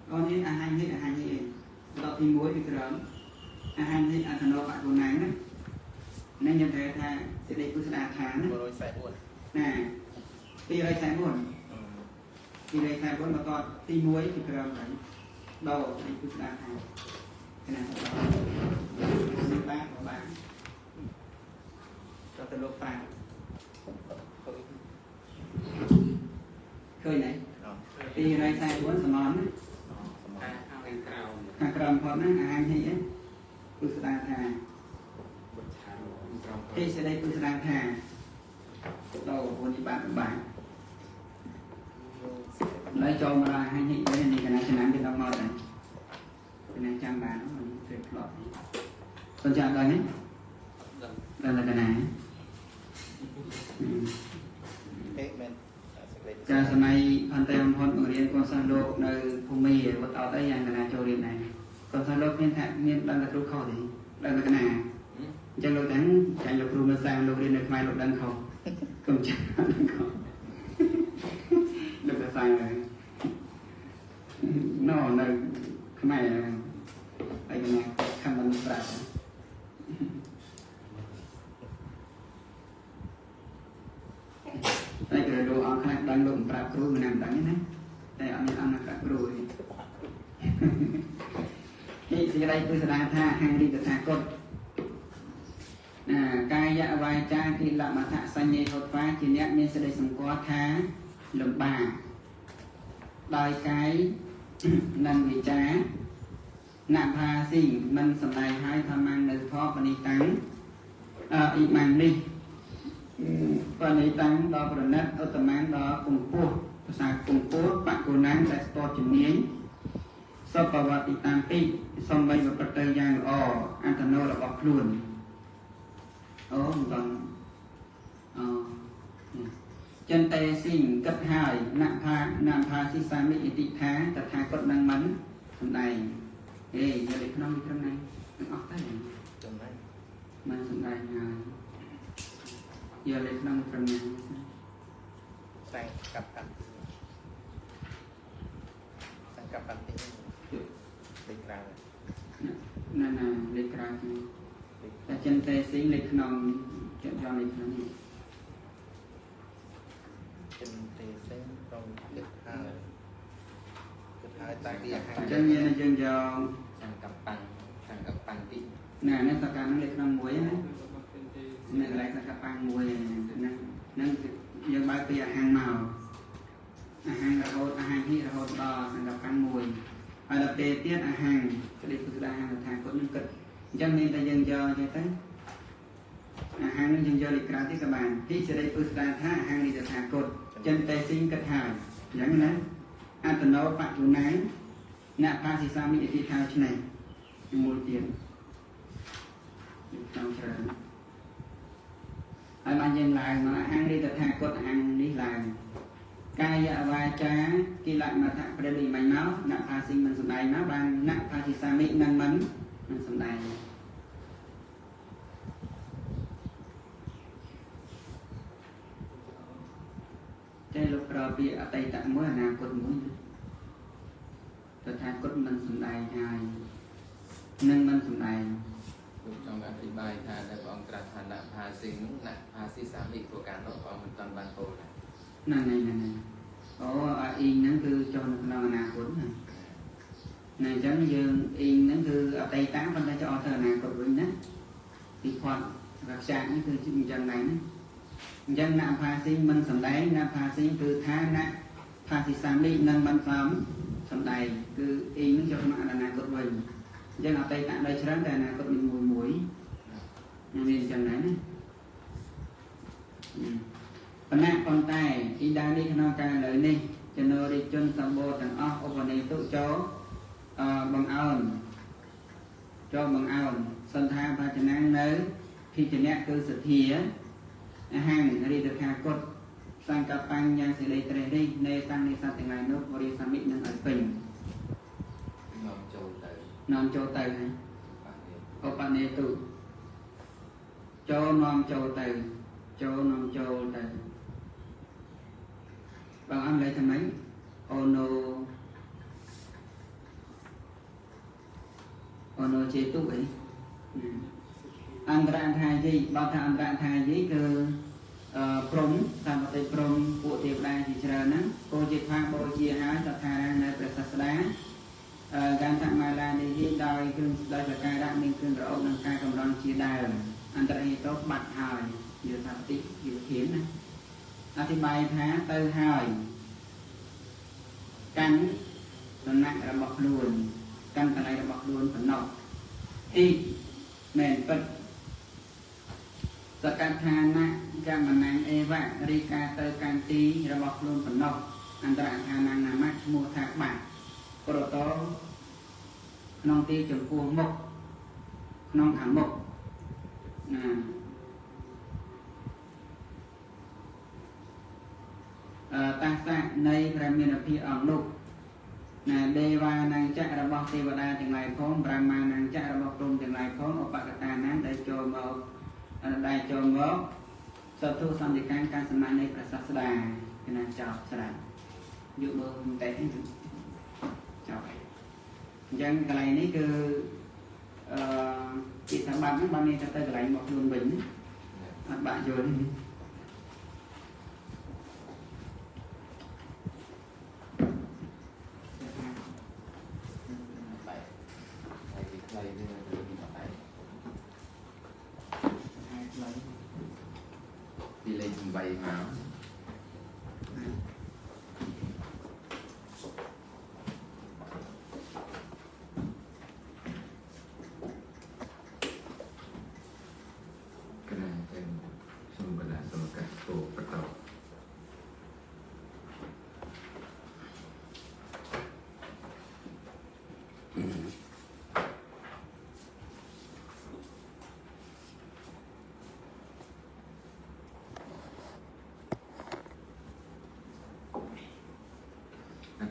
ตอนนี้อาหารนี่เองเราทิ้งไว้ไปกระดานอาหารที่อัตโนมัติคนไหนนะนั่นยังแต่ถ้าจะได้กุศลทานนะน่ะปีไรแสบบัวปีไรแสบบัวมันก็ตีมวยไปกระดานไหนเราได้กุศลทานขนาดนี้บ้างก็ตลกปากเคยไหนปีไรใส่บนสมองหากเราพอนั่งอ่านให้กุศลทานที่จะได้กุศลทานเราวันนี้บ้างlấy cho mà hai nhị đấy thì cái này cho nám bên trong màu này cái này trang bán nó mình tuyệt lọt con chạm đây nhé đây là cái này cha sau này anh tay ông hôn ở đây con san lô nơi phù mì bắt đầu tới dàn cái này cho điện này con san lô miên thạch miên đang là lúc khâu thì đây là cái này cho lô đánh chạy lô phù mì sang lô điện được mai lô đang khâu cùng chạy đang khâu được là sang rồi nó là cái này đây cái này khăn bánh bạc đây cái đồ ăn khác đang lộn bạc rồi mình làm đánh này đây ăn là bạc rồi thì đây tôi sẽ làm tha hàng đi từ thả cột cai dạ vai cha thì là mà thả xanh nhẹ hột phá chỉ nhẹ mình sẽ đây sống quá thá lồng bà đòi cái nâng vị trá nạp hà xỉn mình sầm này hai tham mang nơi phó và đi tắng ý mang đi và đi tắng đó là nét ở tầm mang đó cùng pua sa cùng pua bạn cô nắng tại sport chừng miếng sau bảo vật đi tam pi xong bây giờ bắt tay giang Antano là bọc luôn vâng chân tay sinh cấp 2 nạm pha si sa mi iti tha ta tha cốt năng mắn hôm nay giờ để nó đi trong này nó óc tới trong này mình hôm nay giờ để nó trong này sang cặp tí lịch ra nè lịch ra là chân tay sinh lịch nòng chuyện cho lịch nó gì chân tay sinh trong lịch hai tại đi chân như là chân cho sang cặp bằng tí nè nó ta càng nó lịch nòng muối á nè lại ta cặp bằng muối nè giờ ba tia hàng màu hàng là hột hàng hi là hột đỏ hàng cặp bằng hàng này dừng cho lịch ra thì các bạn khi sẽ đây phước ra tha hàng nàyจะthả cột chân tay sinh cất thảiอย่างนั้นอัตโนปัจจุบันณภาษิสามิอิติทาวชนัยมูลเตียนต้องเชิญឲ្យបានយើងឡើងមកហាងនេះទៅថាគាត់ហាងនេះឡើងកាយវាចាគិលមថៈព្រះលិមិញមកណភាសិមិនសំដែងមកបានណភាសិសាមិនឹងមិនសំដែងចេះលោកប្រពីអតីតមួយអនាគតមួយទៅថាគាត់មិនសំដែងហើយនឹងមិនសំដែងលោកចង់អធិប្បាយថាដែលព្រះអង្គត្រាស់ថាណភាសិនោះណភាសិសាមិព្រោះការនោះព្រះអង្គមិនតាន់បានពោលហ្នឹងអូអ៊ីងហ្នឹងគឺចុះនៅក្នុងអនាគតណាអញ្ចឹងយើងអ៊ីងហ្នឹងគឺអតីតប៉ុន្តែចូលទៅអនាគតវិញណាទីផាត់រក្សានេះគឺអញ្ចឹងដែរណាអញ្ចឹងណភាសិមិនសំដែងណភាសិគឺថាណភាសិសាមិនឹងមិនសំដែងគឺអ៊ីងហ្នឹងចូលក្នុងអនាគតវិញអញ្ចឹងអតីតដោយច្រើនតែអនាគតមួយមានអញ្ចឹងដែរណាបណ្ណាប៉ុន្តែអ៊ីដានេះក្នុងការលើនេះចំណូលរាជជនសម្បូរទាំងអស់ឧបនិទុចូលបង្អោនសន្តាបច្ចនានៅភិជ្ជនៈគឺសទ្ធាអាហាងរីតខាកុដសង្កបបញ្ញសិលិត្រេនេះនៃសង្និស័តទាំងឡាយនោះបរិសមិនឹងឲ្យពេញនាំចូលទៅហើយឧបនិទុចូលនាំចូលទៅបងអមលេខថ្មីអូណូចេតុអីអន្តរថាយីបើថាអន្តរថាយីគឺព្រំតាមប្រតិព្រំពួកទេវតាជាច្រើនហ្នឹងគោជាថាបូជាហើយសក្ការៈនៅព្រះសាស្តាការធម្មតានេះដោយគ្រឿងដោយប្រការៈមានគ្រឿងរអុកនិងការកម្រងជាដើមអន្តរហេតុបាត់ហើយយល់ថាតិវិធានណាអธิบายថាទៅហើយកាន់ដំណាក់របស់ខ្លួនកាន់កន្លែងរបស់ខ្លួនបំណោះទីមែនពិតសកថានៈកម្មណាំងអេវៈរីកាទៅកាន់ទីរបស់ខ្លួនបំណោះអន្តរថានាងណាមៈឈ្មោះថាបាក់ប្រតោក្នុងទីចំពោះមុខក្នុងខាងមុខណាតាសៈនៃព្រះមានភាពអង្គនោះណាទេវានាងចក្ររបស់ទេវតាទាំងឡាយផងប្រាមានាងចក្ររបស់ព្រំទាំងឡាយផងឧបកតានាងដែលចូលមកសត្វទូសន្តិការការសម្ដែងនៃព្រះសាស្តាគឺណាចោលស្រាប់យកមើលតែចោលអញ្ចឹងកន្លែងនេះគឺពីថាបាត់ហ្នឹងបានមានទៅកន្លែងមកខ្លួនវិញអត់បាក់យល់ពីលេខ8មក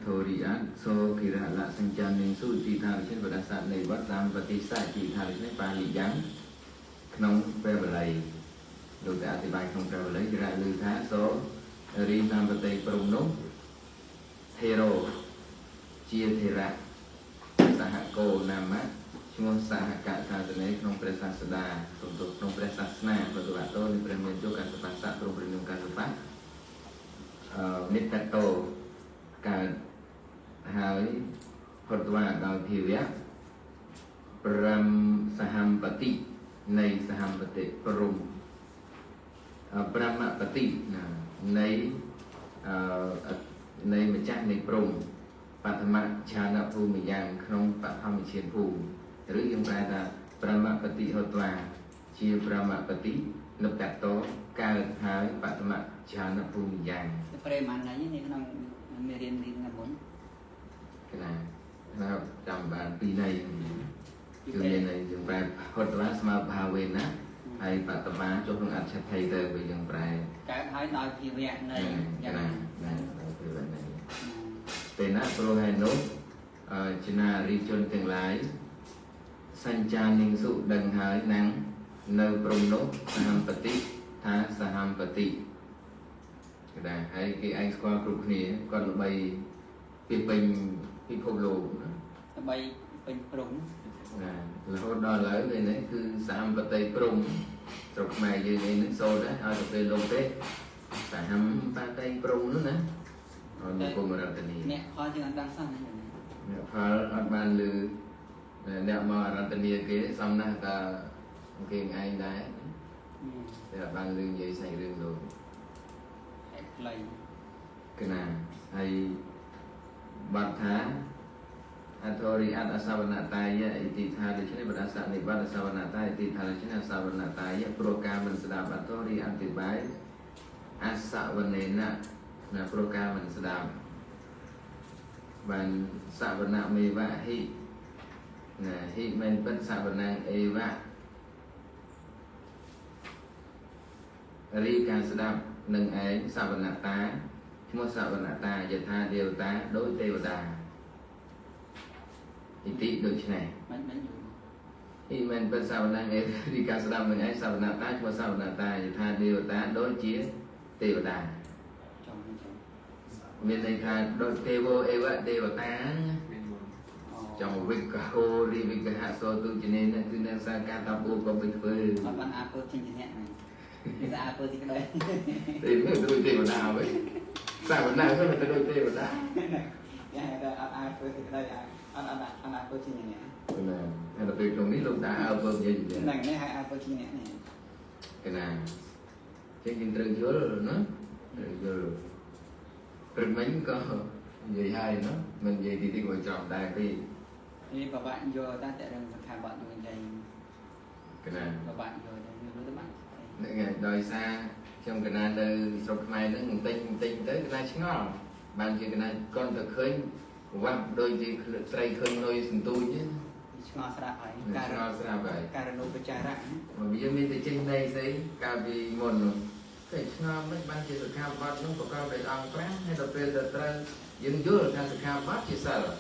ធរិយៈសូគិរៈលសញ្ចានិសុទីថាវិជាបដស័តនៃវត្តតាមបតិស័យទីថាវិនេះបាលីយ៉ាងក្នុងព្រះបល័យលោកតែអធិប្បាយក្នុងព្រះបល័យគេរកលើថាសូរីតាមបតិព្រំនោះថេរោជាថេរៈសហគោណាមៈឈ្មោះសហកថាតនេក្នុងព្រះសាស្តាក្នុងព្រះសាសនាបទវតោនៃព្រះមានជោកាសបស្សៈព្រមព្រះនិយមកាសបៈនិតតោកើតហើយផុតវាដោយភាវៈព្រមសហមបតិនៃសហមបតិព្រំព្រមបតិនៃម្ចាស់នៃព្រំបឋមឆានភូមិយ៉ាងក្នុងបឋមឈានភូមិឬយើងប្រែថាព្រមបតិហតវា chia Brahmapati lập đạt tố cao hai bát mạ cha na phu yang cái mà này như nó mình riêng là muốn cái là trong bàn pi này trường này trường bài hot lá sama bhawen á hay bát mạ cho không ăn chặt thay từ bây giờ bài cái hai nói thì vẹn này cái này tên á pro hay nốt china region tương lai sanh cha ninh sụ đằng hái nắng nơi prong nốt sahampati tha sahampati cái hay cái anh qua group này còn bay bình phong lô bay bình prong là hôm đó lấy về đấy cứ sahampati prong rồi mày về này nó sôi đấy ở về lô tết sahampati prong nữa nè rồi một cùng một đợt này nè khó chứ đang sang này phá ở ban lư nè mà ra tên kia kế xong nè ta cái anh đấy thì là ban lư vậy xảy rừng rồi cái nào hay bát thá Athori at asavanataya iti thali chini berdasar ni pada asavanataya iti thali chini asavanataya prokaman sedap athori antibai asavanena na prokaman sedap ban savana meva hi na hi men pen savanang eva ri ka sedap nâng ấy savanata mua savanata yatha đều tá đối teva đà iti được này Iman persaunan di kasadam dengan sabanata cuma sabanata tha điều ta đối chiến tiêu đà bên đây tha đối tiêu eva tiêu ta trong việc hồ đi việc hạ so tu cho nên là cứ đang sa ca tabu có việc phơi bạn apple trên cái này người ta apple thì cái đấy thì mới đôi tiêu đà vậy sabanata sao người ta đôi tiêu đà cái này apple thì cái đây ăn apple trên này hay là từ trongนี้lúc đã apple gì vậy này cái hai apple trên này cái này trên trên trường chứa rồi nó rồi rồi mấy có gì hay nó mình gì thì gọi trọng đại đi thì và bạn vô ta sẽ đang khai bạn vô đây cái này và bạn vô đây như các bạn ngày đòi xa trong cái này từ sọc mai nó tinh tới cái này ngon bạn chỉ cái này con được khơi và đôi thì trai khơi nuôi sinh tu chứ ngon sao vậy cara nô bê cha rạng mà bây giờ mình từ trên đây thấy cà vì mồn rồi cái ngon mấy bạn chỉ được khao bát nó có cao về ăn quá hay là về từ trai dân dưa là tham khao bát chỉ sợ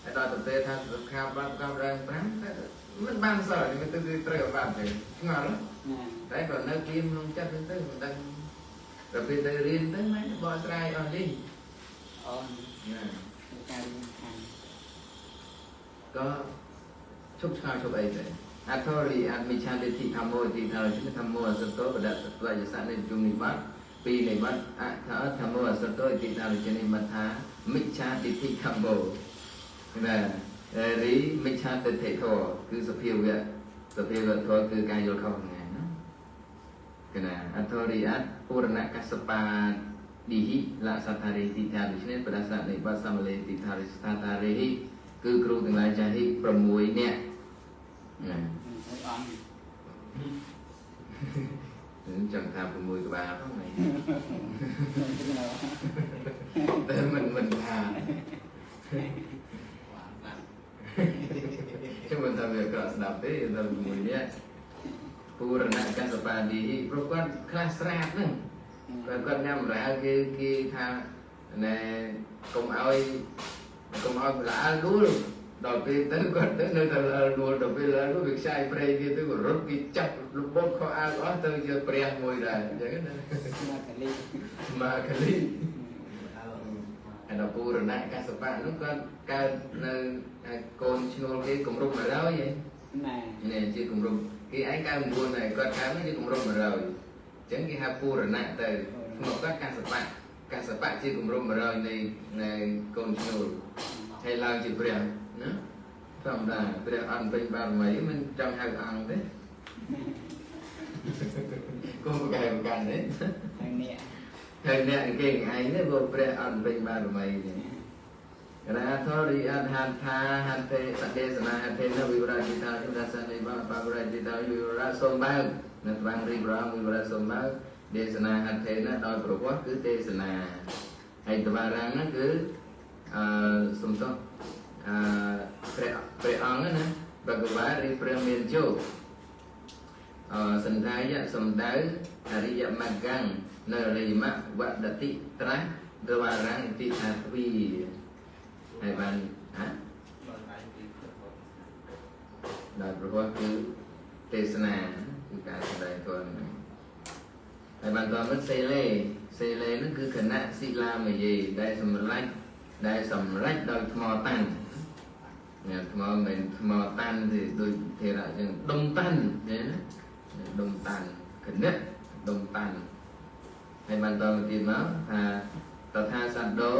hay đòi từ tây tham khao bát cao ra bán mình ban sợ thì mình từ trai ở bạn thì ngon lắm đấy còn nơi kia không chắc đến tới mình đang rồi về đây riêng tới mấy bò trai ở đi có chúc sao chúc ấy vậy Athori admichan để thị tham mô thì thờ chúng tham mô sân tối và đặt và giờ sáng nên chung niệm bát pi niệm bát thở tham mô sân tối thì thờ cho nên mặt thá michan để thị tham mô là lý michan để thể thọ cứ sập phiêu vậy thôi cứ cài vô không này nó cái này Athori ad purana kasapa dihi la satari thì thờ cho nên pada saat niệm bát samale thì thờ satari cứ kêu từng lại cha hi promuối nè chẳng tham promuối của bà không này tên mình thà chứ mình tham việc cỡ đạp thế thì tham promuối nè purana kasapa đi pro quan class rat nữa rồi con nhầm ra cái tha này cùng ai lạ đú luôn đầu tiên tới con tới nơi thằng đùa đầu tiên là có việc sai pre kia tới còn rút cái chặt lúc bốc khó ai đó tới giờ pre ngồi rồi vậy mà cái ly anh đọc pura nãy cả sập bạn lúc con ca con chnol cái cùng rung ở đó vậy này chưa cùng rung cái ấy ca buồn này con cá mới chưa cùng rung rồi chẳng cái hai pura nãy tới một các ca sập bạn chưa cùng rung rồi này con chnol hay là chỉ bèo nữa không là bèo ăn bên bàn mấy mình trong hai ăn đấy con cái đấy thằng nè cái ngày đấy vô bèo ăn bên bàn mấy Kena thori adhan tha hante adesana hante na vibra kita judasa ni ba vibra kita vibra sombang na bang vibra vibra sombang desana hante na doi provost cứ desana hay tabarang na cứ sumto pre ong na bhagava ri premien jo sandaya samdau ariya magang na rima wadati tra tabarang ti atwi hai bạn hả đạiប្រវត្តិគឺទេសនាគឺការសម្ដែងធម៌ហើយបានតមកសេលេនឹងគឺគណៈសិលាមយេដែលសម្រេចដោយថ្មតាន់เนี่ยថ្មមិនថ្មតាន់ទេដូចធេរៈចឹងដុំតាន់ណាដុំតាន់គណៈដុំតាន់ហើយបានតមកទៀតមកថាតថាសត្វដោ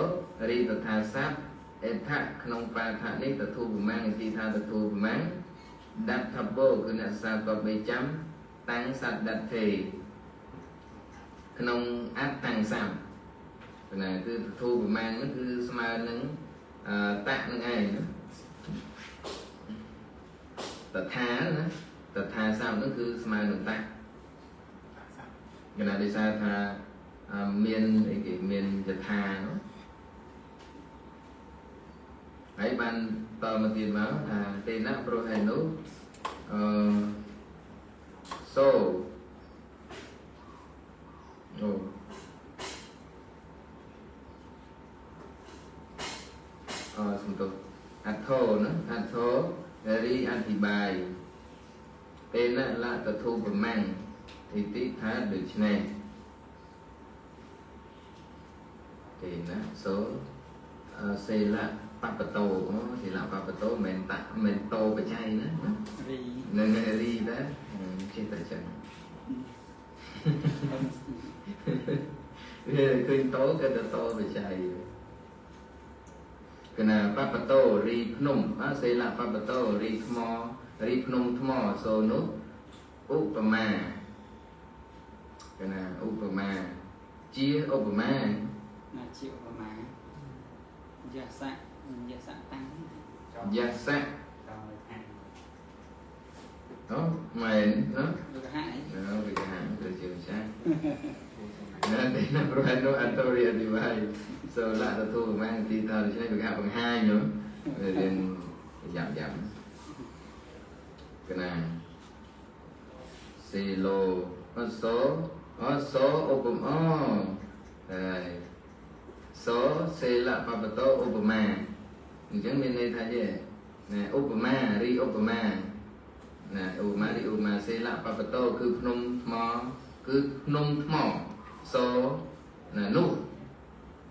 រីតថាស័ព្ទអេថាក្នុងបាថានេះតធូប្រមាណទីថាតធូប្រមាណដាត់ថាបោគឺអ្នកសាក៏បីចាំតាំងសត្វដាត់ទេក្នុងអត្តតាំងសាំណាគឺតធូប្រមាណហ្នឹងគឺស្មើនឹងតាក់នឹងឯងតថាណាតថាសាំហ្នឹងគឺស្មើនឹងតាក់គេណាដោយសារថាមានអីគេមានយថានោះហើយបានតមកទៀតមកថាទេណាប្រុសហេនុសូអូសំទោសអត្ថោណាអត្ថោរីអធិបាយទេណាលតធូប្រមាំងទីទីថាដូច្នេះទេណាសូសេលៈបបតោសិលាបបតោមិនតាមិនតោបច្ច័យណារីនឹងរីដែរចេះតែចឹងវាឃើញតោក៏ទៅតោបច្ច័យកណាបបតោរីភ្នំសិលាបបតោរីថ្មរីភ្នំថ្មសូនោះឧបមាកណាឧបមាជាឧបមាណាជាឧបមាយាសៈតាំងយាសៈអូមែនណាវិកហៈវិកហៈទៅជាចាណាទេណាប្រហែលនោះអត់ទៅរៀនទីហើយសូលៈទៅទូប្រហែលទីថាដូច្នេះវិកហៈបង្ហាញនោះរៀនយ៉ាប់កណាសេឡូអសូឧបមាហើយសូសេលៈបបតោឧបមាអញ្ចឹងមានន័យថាទេណាឧបមារីឧបមាណាឧបមារីឧបមាសេលៈបបតោគឺភ្នំថ្មគឺភ្នំថ្មសូណានោះ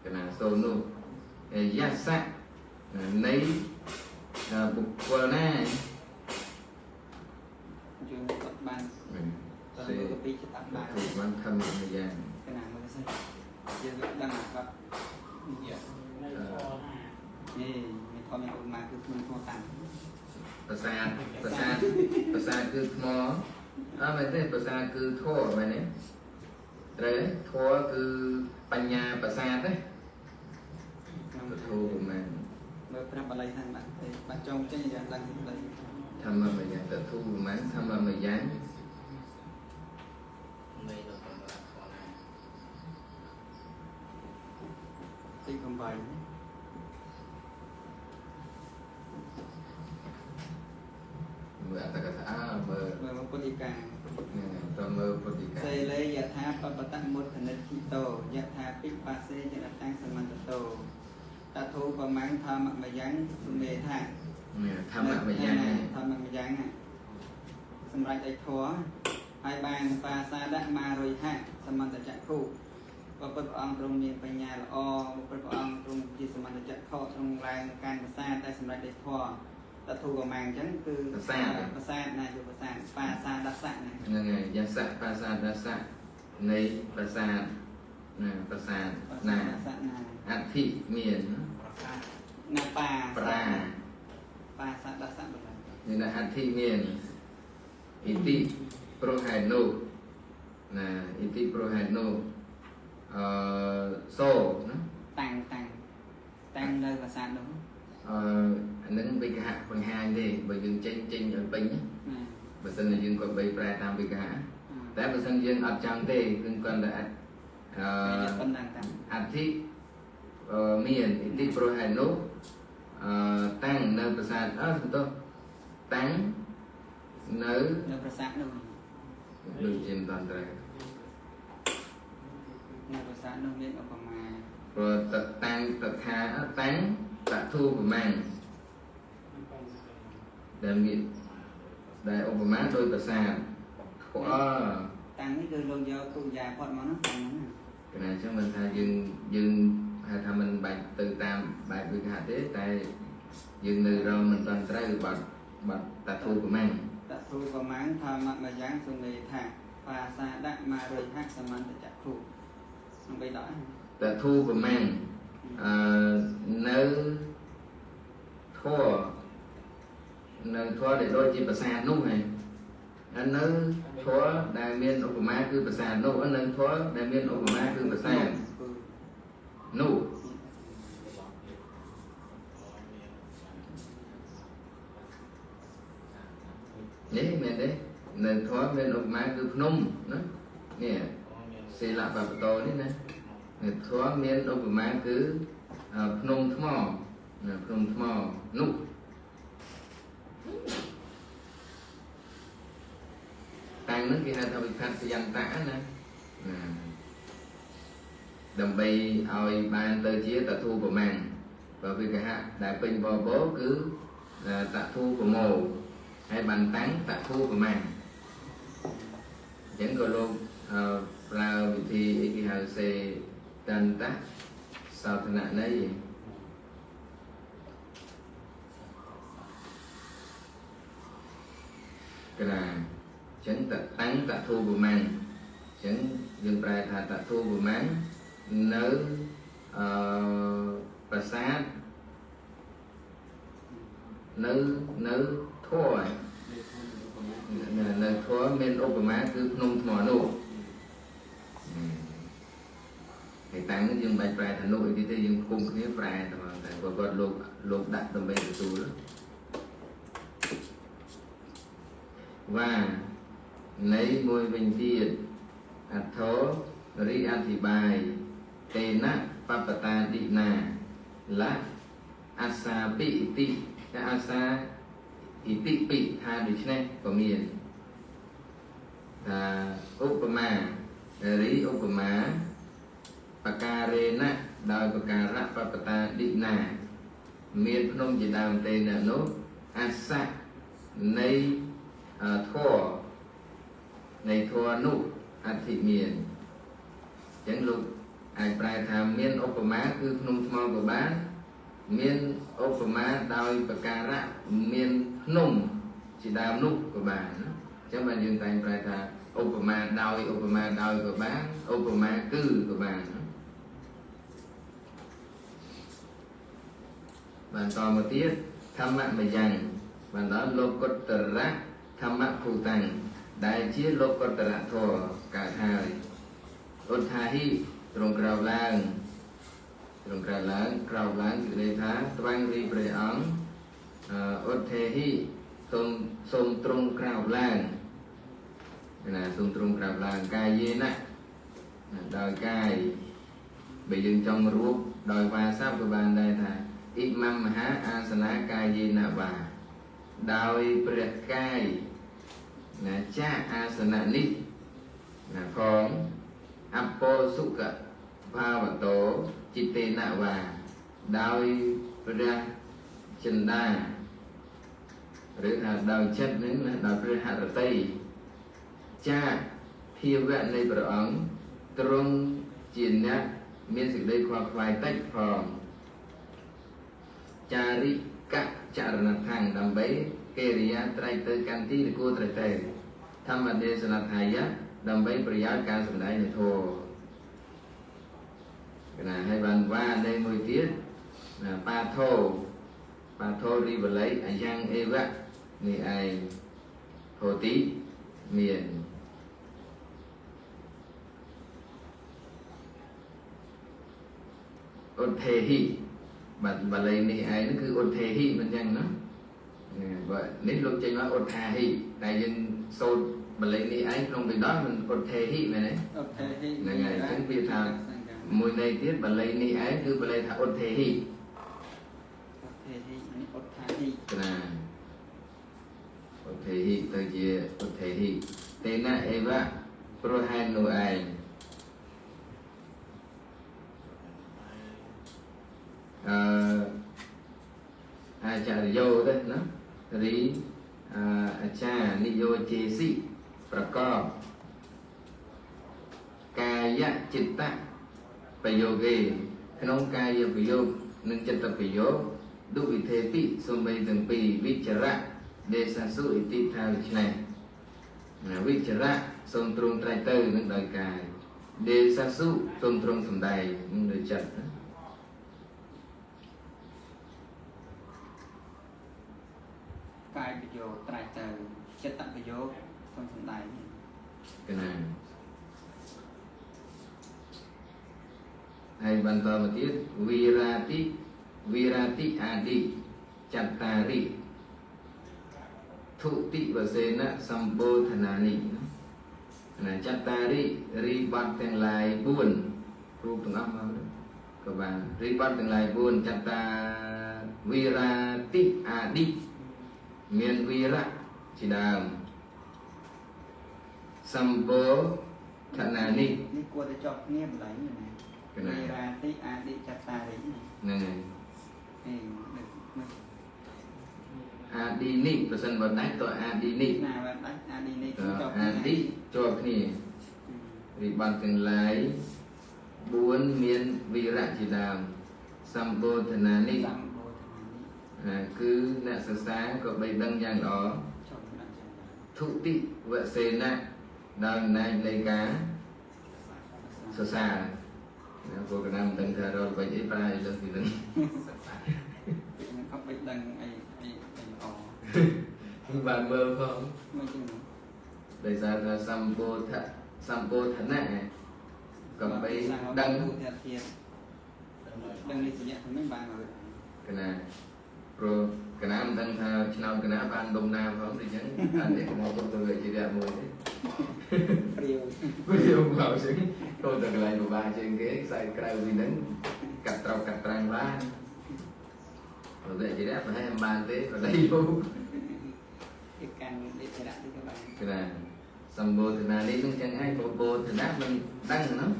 កណាសូនោះយាសៈនៃបុគ្គលណាយើងក៏បានសេទៅពីច្បាប់បានបានធម្មមួយយ៉ាងកណាមើលសិយើងដឹងថានេះមានធម្មឧបមាគឺភ្នំថ្មតាំងប្រាសាទគឺថ្មមែនទេប្រាសាទគឺធម៌មែនទេត្រូវធម៌គឺបញ្ញាប្រាសាទទេក្នុងធម៌មែនមើលប្រាប់បល័យខាងបាទចង់ចេញយ៉ាងឡើងទីបល័យធម្មមួយយ៉ាងទៅធម៌មែនធម្មមួយយ៉ាងទីកំបីមើលអត្តកថាមើលពុទ្ធិកាតើមើលពុទ្ធិកាសេលេយថាបបតមុទ្ធនិធិតោយថាពិបាសេចរតាំងសមន្តតោតធូប្រមាណធម្មមយ៉ាងសុមេថាធម្មមយ៉ាងសម្រាប់ឯធัวហើយបានបាសាដៈមារុយហៈសមន្តចក្ខុព្រះអង្គទ្រង់មានបញ្ញាល្អព្រះអង្គទ្រង់ជាសមត្ថចក្ខុទ្រង់ឡើងការប្រសាទតែសម្រាប់ទេធម៌តធូប្រមាណអញ្ចឹងគឺប្រសាទណាគឺប្រសាទបាសាដសៈណាហ្នឹងហើយយាសៈបាសាដសៈនៃប្រសាទណាប្រសាទណាអធិមានណាប្រាបាសាដសៈបើនេះណាអធិមានឥតិប្រហែលនោះណាឥតិប្រហែលនោះសូណាតាំងនៅប្រាសាទនោះ នឹងវិកហៈបង្ហាញទេបើយើងចេញឲ្យពេញបើសិនជាយើងក៏បីប្រែតាមវិកហៈតែបើសិនយើងអត់ចង់ទេគឺគាត់តែអធិមានឥតិប្រហែលនោះតាំងនៅប្រាសាទបន្ទោះតាំងនៅប្រាសាទនោះដូចជាមិនតាន់ត្រូវនៅប្រាសាទនោះមានឧបមាព្រោះតាំងតថាតាំងតធូប្រមាណដែលមានដែលឧបមាដោយប្រាសាទតាំងនេះគឺលោកយកទុយាផុតមកនោះតាំងហ្នឹងកណាអញ្ចឹងមិនថាយើងហៅថាមិនបាច់ទៅតាមបែបវិកហៈទេតែយើងនៅរងមិនតាន់ត្រូវបាត់តធូប្រមាណតធូប្រមាណធម្មមួយយ៉ាងសុនេថាភាសាដាក់មករួចហាក់សមន្តចក្ខុនឹងបីដល់តធូប្រមាណនៅធัวដែលដូចជាប្រាសាទនោះហើយនៅធัวដែលមានឧបមាគឺប្រាសាទនោះនៅធัวដែលមានឧបមាគឺប្រាសាទនោះនេះមែនទេនៅធัวមានឧបមាគឺភ្នំណានេះសិលបបតោនេះណានៅធัวមានឧបមាគឺភ្នំថ្មភ្នំថ្មនោះតាំងនឹងគេហៅថាវិផាសយន្តៈណាដើម្បីឲ្យបានទៅជាតធូប្រមាណបើវិកហៈដែលពេញបបោគឺតធូប្រមោហើយបានតាំងតធូប្រមាណអញ្ចឹងក៏លោកប្រើវិធីគេហៅសេតន្តៈសោធនៈនៃកណាអញ្ចឹងតាំងតធូប្រមាណអញ្ចឹងយើងប្រែថាតធូប្រមាណនៅប្រាសាទនៅធัวនៅធัวមានឧបមាគឺភ្នំថ្មនោះហើយតាំងយើងបាច់ប្រែថានោះអីទៀតទេយើងគុំគ្នាប្រែតែគាត់លោកដាក់ដើម្បីទទួលว่าនៃមួយវិញទៀតអត្ថោរីអធិបាយតេណាបបតាឌិណាលៈអាសាពិឥតិតែអាសាឥតិពិថាដូច្នេះក៏មានថាឧបមារីឧបមាបការេណៈដោយបការៈបបតាឌិណាមានភ្នំជាដើមទេណានោះអាសានៃធัวនៃធัวនោះអធិមានអញ្ចឹងលោកអាចប្រែថាមានឧបមាគឺភ្នំថ្មក៏បានមានឧបមាដោយបការៈមានភ្នំជាដើមនោះក៏បានណាអញ្ចឹងបានយើងតែងប្រែថាឧបមាដោយក៏បានឧបមាគឺក៏បានបានតមកទៀតធម្មមយ៉ាងបានដល់លោកកុត្តរៈធម្មភូតាំងដែលជាលោកកតរធម៌កើតហើយឧទ្ធាហិត្រង់ក្រោបឡើងក្រោបឡើងគឺន័យថាត្វាំងរីព្រះអង្គឧទ្ធាហិសូមត្រង់ក្រោបឡើងណាសូមត្រង់ក្រោបឡើងកាយេណៈដោយកាយបើយើងចង់រួបដោយវាសាក៏បានដែរថាអ៊ីម៉ាំមហាអាសនាកាយេណៈវាដោយព្រះកាយណាចាអាសនៈនេះណាផងអបោសុខភាវតោចិត្តេណវាដោយព្រះចិន្តាឬថាដោយចិត្តនឹងដោយព្រះហឫទ័យចាភាវៈនៃព្រះអង្គទ្រង់ជាអ្នកមានសេចក្តីខ្វល់ខ្វាយតិចផងចារិកៈចរណថੰដើម្បីកិរិយាត្រៃទៅកាន់ទីឬគួរត្រៃទៅធម្មទេសនថាយៈដើម្បីប្រយោជន៍ការសម្ដែងនៃធម៌កណាហើយបានវានៃមួយទៀតបាថោរីវល័យអាយ៉ាងអេវៈនេះឯងហោតិមានឧទ្ធេហិ bà lấy này ai nó cứ ôn thề hi mình chẳng nó và nếu lúc chơi nói ôn thà hi đại dân sâu bà lấy này ai không bị đó mình ôn thề hi này đấy này ngày tiếng Việt thà mùi này tiết bà lấy này ai cứ bà lấy thà ôn thề hi là ôn thề hi tới chia ôn thề hi tên là Eva Prohanu ai acara vô đấy nó thì acha ni vô chế sĩ prakop kaya citta payoge không kaya payo nâng citta payo du vị thế pi sombai từng pi vichara desa su iti thao này vichara som trung trai tư nâng đời cài desa su som trung sầm đầy nâng đời chật cài bị vô trai từ chất tặng bị vô không phần đại cái này hay bàn tòa một tiết virati adi chattari thụ tị và sena sambo thanani là chattari ribatទាំងឡាយ4រូបទាំងអស់មកក៏បាន ribatទាំងឡាយ4 chatta virati adi មានវីរៈជាដើមសម្បូរឋានានេះគួរតែចប់គ្នាម្ល៉េះណាវីរាតិអាឌិចតារិហ្នឹងហើយអាឌីនេះប្រសិនបើដាច់ទៅអាឌីនេះណាបើដាច់អាឌីនេះចប់អាឌីជាប់គ្នារីបានទាំងឡាយ4មានវីរៈជាដើមសម្បូរឋានានេះគឺអ្នកសិក្សាក៏បីដឹងយ៉ាងល្អធុតិវសេណៈដោយណែនៃការសិក្សាពួកកណាមិនដឹងថារកវិញអីប្រែលើពីនឹងក៏បីដឹងអីល្អបានមើលផងមិនចឹងដោយសារថាសម្បូរឋានៈក៏បីដឹងដឹងនេះសញ្ញាមិនបានហើយកណាព្រោះកណាមិនដឹងថាឆ្នាំកណាបានដុំណាផងដូចចឹងអានេះមកទៅវិជាមួយទេព្រាវមកចឹងទៅទៅកន្លែងពិបាកជាងគេខ្សែក្រៅពីហ្នឹងកាត់ត្រោកកាត់ត្រាំងបានព្រោះវិជាប្រហែលមិនបានទេក៏ដីយូរគេកាន់វិជាទីក៏បានណាសម្បូរធនានេះនឹងចឹងហើយព្រោះបូធនាមិនដឹងហ្នឹង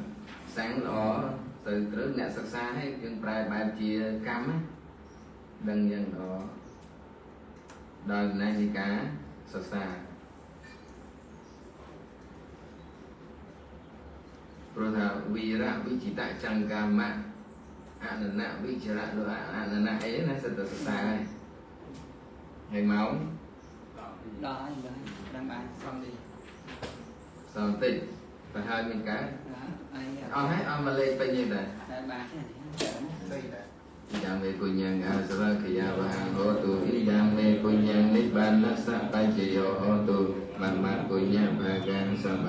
សាំងល្អទៅត្រូវអ្នកសិក្សាឲ្យយើងប្រែបែបជាកម្មណាដឹងយ៉ាងល្អដោយណែនៃការសិក្សាព្រោះថាវីរៈវិจิตៈចង្កាមៈអននៈវិចរៈដោយអននៈអីណាសិតតែសិក្សាហើយម៉ោងដល់ហើយដឹងបានសំទីសំតិចទៅហើយមានការអស់ហើយអស់មកលេខពេញទេតែបានទេយ៉ាងមេពុញ្ញងអសវកិយាវហងហោតុយ៉ាងមេពុញ្ញងនិបានសៈបច្ចយោហោតុបានពុញ្ញបាកាំសម្ប